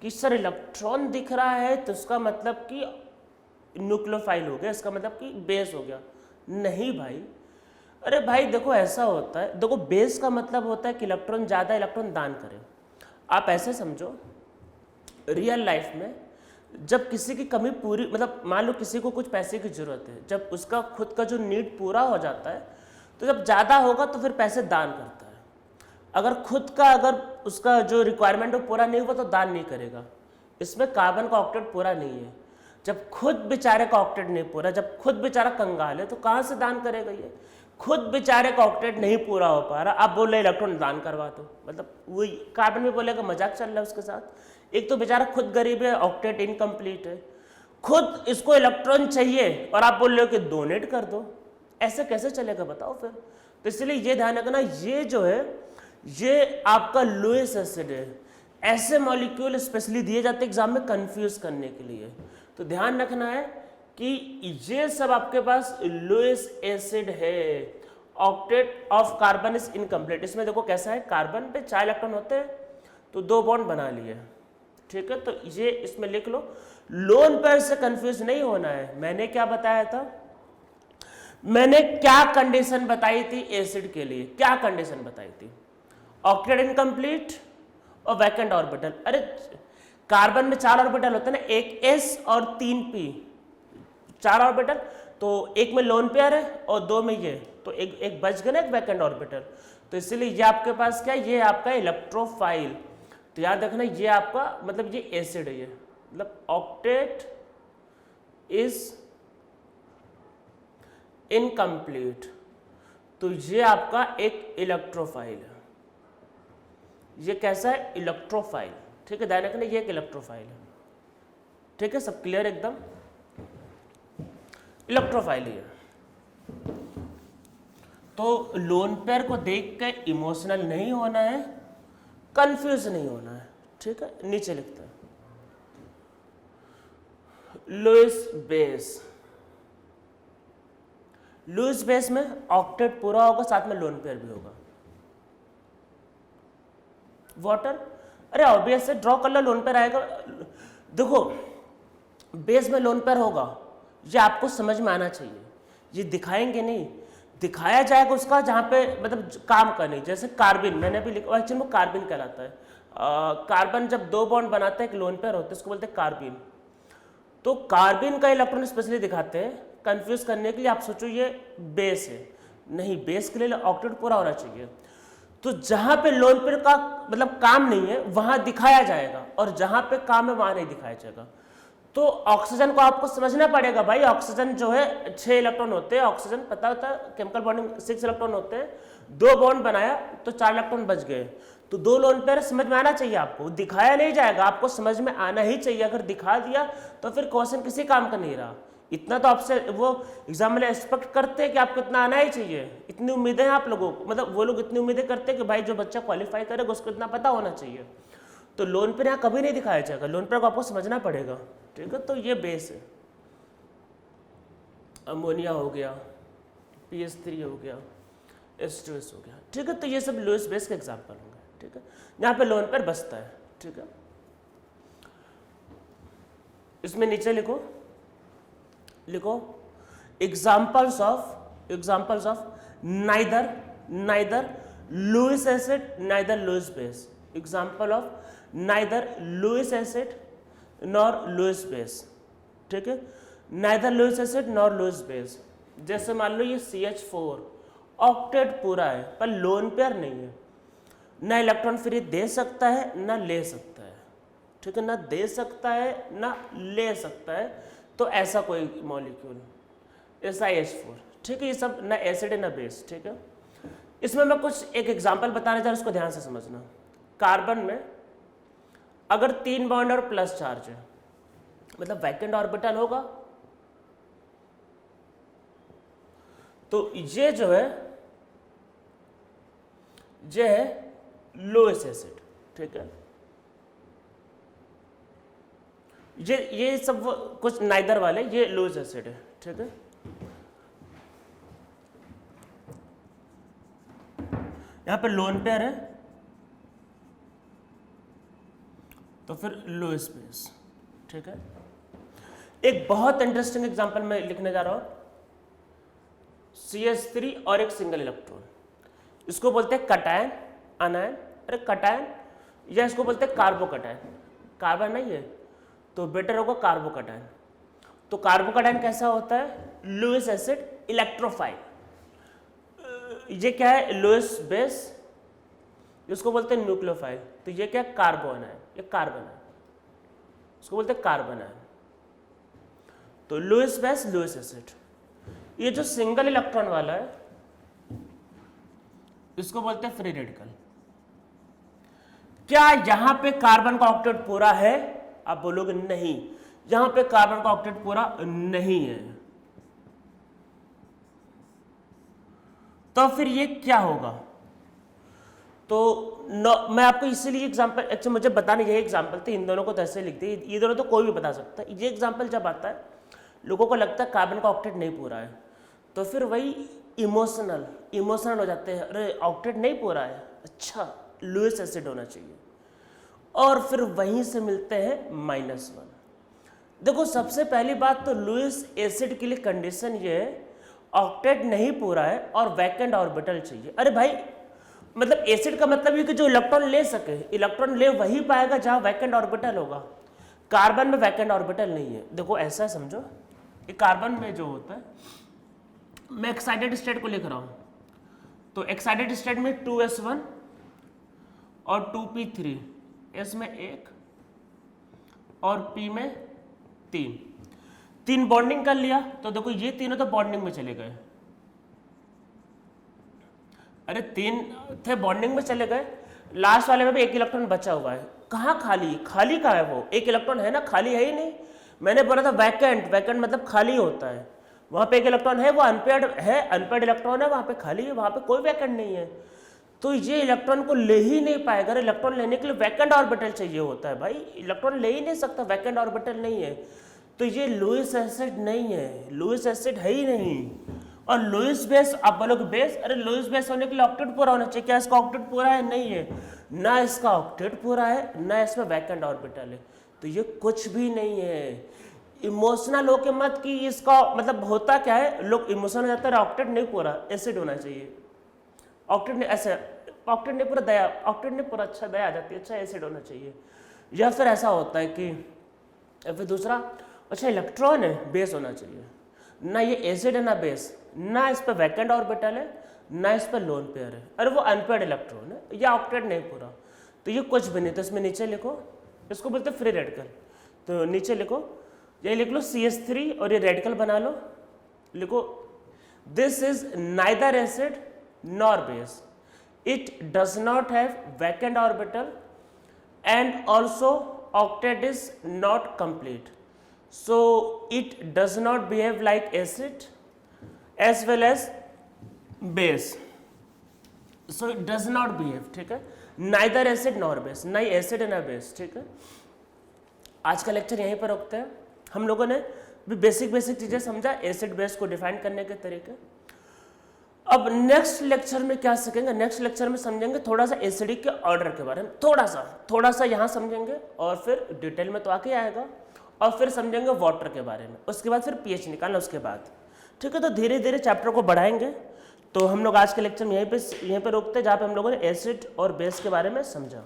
कि सर इलेक्ट्रॉन दिख रहा है तो उसका मतलब कि न्यूक्लियोफाइल हो गया, इसका मतलब कि बेस हो गया। नहीं भाई, अरे भाई देखो ऐसा होता है, देखो बेस का मतलब होता है कि इलेक्ट्रॉन ज़्यादा इलेक्ट्रॉन दान करे। आप ऐसे समझो, रियल लाइफ में जब किसी की कमी पूरी, मतलब मान लो किसी को कुछ पैसे की ज़रूरत है, जब उसका खुद का जो नीड पूरा हो जाता है तो जब ज़्यादा होगा तो फिर पैसे दान करता है। अगर खुद का अगर उसका जो रिक्वायरमेंट वो पूरा नहीं हुआ तो दान नहीं करेगा। इसमें कार्बन का ऑक्टेट पूरा नहीं है, जब खुद बेचारे का ऑक्टेट नहीं पूरा, जब खुद बेचारा कंगाल है तो कहाँ से दान करेगा ये, खुद बेचारे का ऑक्टेट नहीं पूरा हो पा रहा, आप बोल रहे इलेक्ट्रॉन दान करवा दो, मतलब वही कार्बन भी बोलेगा मजाक चल रहा है उसके साथ। एक तो बेचारा खुद गरीब है, ऑक्टेट इनकम्प्लीट है, खुद इसको इलेक्ट्रॉन चाहिए और आप बोल रहे हो कि डोनेट कर दो, ऐसे कैसे चलेगा बताओ फिर। तो इसलिए ये ध्यान रखना, ये जो है ये आपका लुईस एसिड है। ऐसे मॉलिक्यूल स्पेशली दिए जाते हैं एग्जाम में कंफ्यूज करने के लिए, तो ध्यान रखना है कि ये सब आपके पास लुईस एसिड है। Octet of carbon is incomplete, इसमें देखो कैसा है, कार्बन पे 4 इलेक्ट्रॉन होते हैं तो 2 बॉन्ड बना लिए, ठीक है। तो ये इसमें लिख लो, लोन पेयर से कंफ्यूज नहीं होना है। मैंने क्या बताया था, मैंने क्या कंडीशन बताई थी एसिड के लिए, क्या कंडीशन बताई थी, ऑक्टेट इनकम्प्लीट और वैकेंट ऑर्बिटल। अरे कार्बन में 4 ऑर्बिटल होते हैं ना, एक S और 3 P, 4 ऑर्बिटल, तो एक में लोन पेयर है और 2 में ये, तो एक बच गया ना एक वैकेंट ऑर्बिटल। तो इसीलिए ये आपके पास क्या है, ये आपका इलेक्ट्रोफाइल। तो याद रखना ये आपका मतलब ये एसिड है, ये मतलब ऑक्टेट इज इनकम्प्लीट, तो ये आपका एक इलेक्ट्रोफाइल है। ये कैसा है? इलेक्ट्रोफाइल। ठीक है, ध्यान रखना ये एक इलेक्ट्रोफाइल है। ठीक है, सब क्लियर एकदम? इलेक्ट्रोफाइल ही है। तो लोन पेयर को देख के इमोशनल नहीं होना है, कंफ्यूज नहीं होना है। ठीक है, नीचे लिखते हैं लुईस बेस। लुईस बेस में ऑक्टेट पूरा होगा, साथ में लोन पेयर भी होगा। वाटर, अरे ऑब्वियस है, ड्रॉ कर लो, लोन पेयर आएगा। देखो बेस में लोन पेयर होगा, ये आपको समझ में आना चाहिए। ये दिखाएंगे नहीं, दिखाया जाएगा उसका जहाँ पे मतलब काम का नहीं। जैसे कार्बिन मैंने भी लिखा, एक्चुअली वो कार्बिन कहलाता है। कार्बन जब दो बॉन्ड बनाता है एक लोन पेयर होता है, उसको बोलते हैं कार्बिन। तो कार्बिन का इलेक्ट्रॉन स्पेशली दिखाते हैं कंफ्यूज करने के लिए। आप सोचो ये बेस है, नहीं, बेस के लिए ऑक्टेट पूरा होना चाहिए। तो जहां पे लोन पेयर का मतलब काम नहीं है वहां दिखाया जाएगा, और जहां पे काम है वहां नहीं दिखाया जाएगा। तो ऑक्सीजन को आपको समझना पड़ेगा भाई, ऑक्सीजन जो है 6 इलेक्ट्रॉन होते हैं, ऑक्सीजन पता होता है, केमिकल बॉन्डिंग 6 इलेक्ट्रॉन होते हैं, 2 बॉन्ड बनाया तो 4 इलेक्ट्रॉन बच गए। तो 2 लोन पेयर समझ में आना चाहिए आपको, दिखाया नहीं जाएगा, आपको समझ में आना ही चाहिए। अगर दिखा दिया तो फिर क्वेश्चन किसी काम का नहीं रहा। इतना तो आपसे वो एग्जाम में एक्सपेक्ट करते हैं कि आपको इतना आना ही चाहिए, इतनी उम्मीदें हैं आप लोगों को, मतलब वो लोग इतनी उम्मीदें करते हैं कि भाई जो बच्चा क्वालिफाई करेगा उसको इतना पता होना चाहिए। तो लोन पेयर यहाँ कभी नहीं दिखाया जाएगा, लोन पेयर को आपको समझना पड़ेगा। ठीक है, तो ये बेस है। अमोनिया हो गया, PH3 हो गया, H2S हो गया। ठीक है, तो ये सब लुईस बेस के एग्जाम्पल होंगे। ठीक है, यहाँ पे लोन पेयर बचता है। ठीक है, इसमें नीचे लिखो examples of neither Lewis acid neither Lewis base. Example of neither Lewis acid nor Lewis base. ठीक है, neither Lewis acid nor Lewis base. जैसे मान लो ये CH4 ऑक्टेट पूरा है पर लोन पेयर नहीं है, ना इलेक्ट्रॉन फ्री दे सकता है ना ले सकता है। ठीक है, ना दे सकता है ना ले सकता है, तो ऐसा कोई मॉलिक्यूल SiH4। ठीक है, ये सब ना एसिड है ना बेस। ठीक है, इसमें मैं कुछ एक एग्जांपल बताने जा रहा हूं, उसको ध्यान से समझना। कार्बन में अगर 3 बॉन्ड और प्लस चार्ज है, मतलब वैकेंट ऑर्बिटल होगा, तो ये जो है ये है लुईस एसिड। ठीक है, ये सब कुछ नाइदर वाले, ये लुईस एसिड है। ठीक है, यहां पे लोन पेयर है तो फिर लुईस बेस। ठीक है, एक बहुत इंटरेस्टिंग एग्जांपल मैं लिखने जा रहा हूं, CH3 और एक सिंगल इलेक्ट्रॉन, इसको बोलते हैं कटायन अनायन। अरे कटायन, या इसको बोलते हैं कार्बोकटायन। कार्बन नहीं है तो बेटर होगा कार्बोकटायन। तो कार्बोकटायन कैसा होता है? Lewis acid electrophile. ये क्या है? लुईस बेस, इसको बोलते हैं न्यूक्लियोफाइल। तो ये क्या? कार्बन है, ये कार्बन है, इसको बोलते हैं कार्बन है। तो लुईस बेस लुईस एसिड। ये जो सिंगल इलेक्ट्रॉन वाला है इसको बोलते हैं फ्री रेडिकल। क्या यहां पे कार्बन का ऑक्टेट पूरा है? आप बोलोगे नहीं, यहां पे कार्बन का ऑक्टेट पूरा नहीं है। तो फिर ये क्या होगा? तो मैं आपको इसीलिए एग्जांपल, एक्चुअली मुझे बताने यही एग्जांपल थे, इन दोनों को तो ऐसे लिख दिए, ये दोनों तो कोई भी बता सकता है। ये एग्जांपल जब आता है लोगों को लगता है कार्बन का ऑक्टेट नहीं पूरा है, तो फिर वही इमोशनल हो जाते हैं, अरे ऑक्टेट नहीं पूरा है, अच्छा लुईस एसिड होना चाहिए, और फिर वहीं से मिलते हैं -1। देखो सबसे पहली बात तो लुईस एसिड के लिए कंडीशन ये है ऑक्टेट नहीं पूरा है और वैकेंट ऑर्बिटल चाहिए। अरे भाई मतलब एसिड का मतलब ये कि जो इलेक्ट्रॉन ले सके, इलेक्ट्रॉन ले वही पाएगा जहां वैकेंट ऑर्बिटल होगा। कार्बन में वैकेंट ऑर्बिटल नहीं है। देखो ऐसा समझो, ये कार्बन में जो होता है, मैं एक्साइटेड स्टेट को लिख रहा हूं, तो एक्साइटेड स्टेट में 2s1 और 2p3 एस में 1 और पी में 3 बॉन्डिंग कर लिया। तो देखो ये तीनों तो बॉन्डिंग में चले गए, अरे 3 थे बॉन्डिंग में चले गए, लास्ट वाले में भी 1 इलेक्ट्रॉन बचा हुआ है। कहाँ खाली, खाली कहाँ है वो, 1 इलेक्ट्रॉन है ना, खाली है ही नहीं। मैंने बोला था वैकेंट, वैकेंट मतलब खाली होता है, वहाँ पे 1 इलेक्ट्रॉन है, वो अनपेयर्ड है, अनपेयर्ड इलेक्ट्रॉन है, वहाँ पे खाली है, वहाँ पे कोई वैकेंट नहीं है। तो ये इलेक्ट्रॉन को ले ही नहीं पाएगा। इलेक्ट्रॉन लेने के लिए वैकेंट ऑर्बिटल चाहिए होता है भाई, इलेक्ट्रॉन ले ही नहीं सकता, वैकेंट ऑर्बिटल नहीं है। तो ये लुईस एसिड नहीं है, लुईस एसिड है ही नहीं। और लुईस बेस, आप बोलोगे बेस, अरे लुईस बेस होने के लिए ऑक्टेट पूरा होना चाहिए, क्या इसका ऑक्टेट पूरा है? नहीं है, ना इसका ऑक्टेट पूरा है, ना इसमें वैकेंट ऑर्बिटल है, तो ये कुछ भी नहीं है। इमोशनल होके मत कि इसका मतलब होता क्या है, लोग इमोशनल हो जाता है, ऑक्टेट नहीं पूरा, एसिड होना चाहिए, ऑक्टेट नहीं, ऐसे ऑक्टेट नहीं पूरा, दया, ऑक्टेट नहीं पूरा, अच्छा दया आ जाती है, अच्छा एसिड होना चाहिए। या फिर ऐसा होता है कि, या फिर दूसरा, अच्छा इलेक्ट्रॉन है, बेस होना चाहिए, ना ये एसिड है ना बेस, ना इस पर वैकेंट ऑर्बिटल है, ना इस पर लोन पेयर है, अरे वो अनपेयर्ड इलेक्ट्रॉन है, या ऑक्टेट नहीं पूरा, तो ये कुछ भी नहीं। तो इसमें नीचे लिखो, इसको बोलते हैं फ्री रेडिकल, तो नीचे लिखो, ये लिख लो CH3 और ये रेडिकल बना लो, लिखो this is neither acid nor base, it does not have vacant orbital and also octet is not complete, so it does not behave like acid as well as base, so it does not behave, ठीक है, neither acid nor base, ना acid ना base, ठीक है। आज का lecture यहीं पर रोकते हैं। हम लोगों ने भी बेसिक चीजें समझा, एसिड बेस को डिफाइन करने के तरीके। अब नेक्स्ट लेक्चर में क्या सीखेंगे, नेक्स्ट लेक्चर में समझेंगे थोड़ा सा एसिडिक के ऑर्डर के बारे में, थोड़ा सा यहाँ समझेंगे, और फिर डिटेल में तो आके आएगा, और फिर समझेंगे वाटर के बारे में, उसके बाद फिर पीएच निकालना उसके बाद, ठीक है। तो धीरे धीरे चैप्टर को बढ़ाएंगे। तो हम लोग आज के लेक्चर में यहीं पे रोकते हैं, जहाँ पे हम लोगों ने एसिड और बेस के बारे में समझा।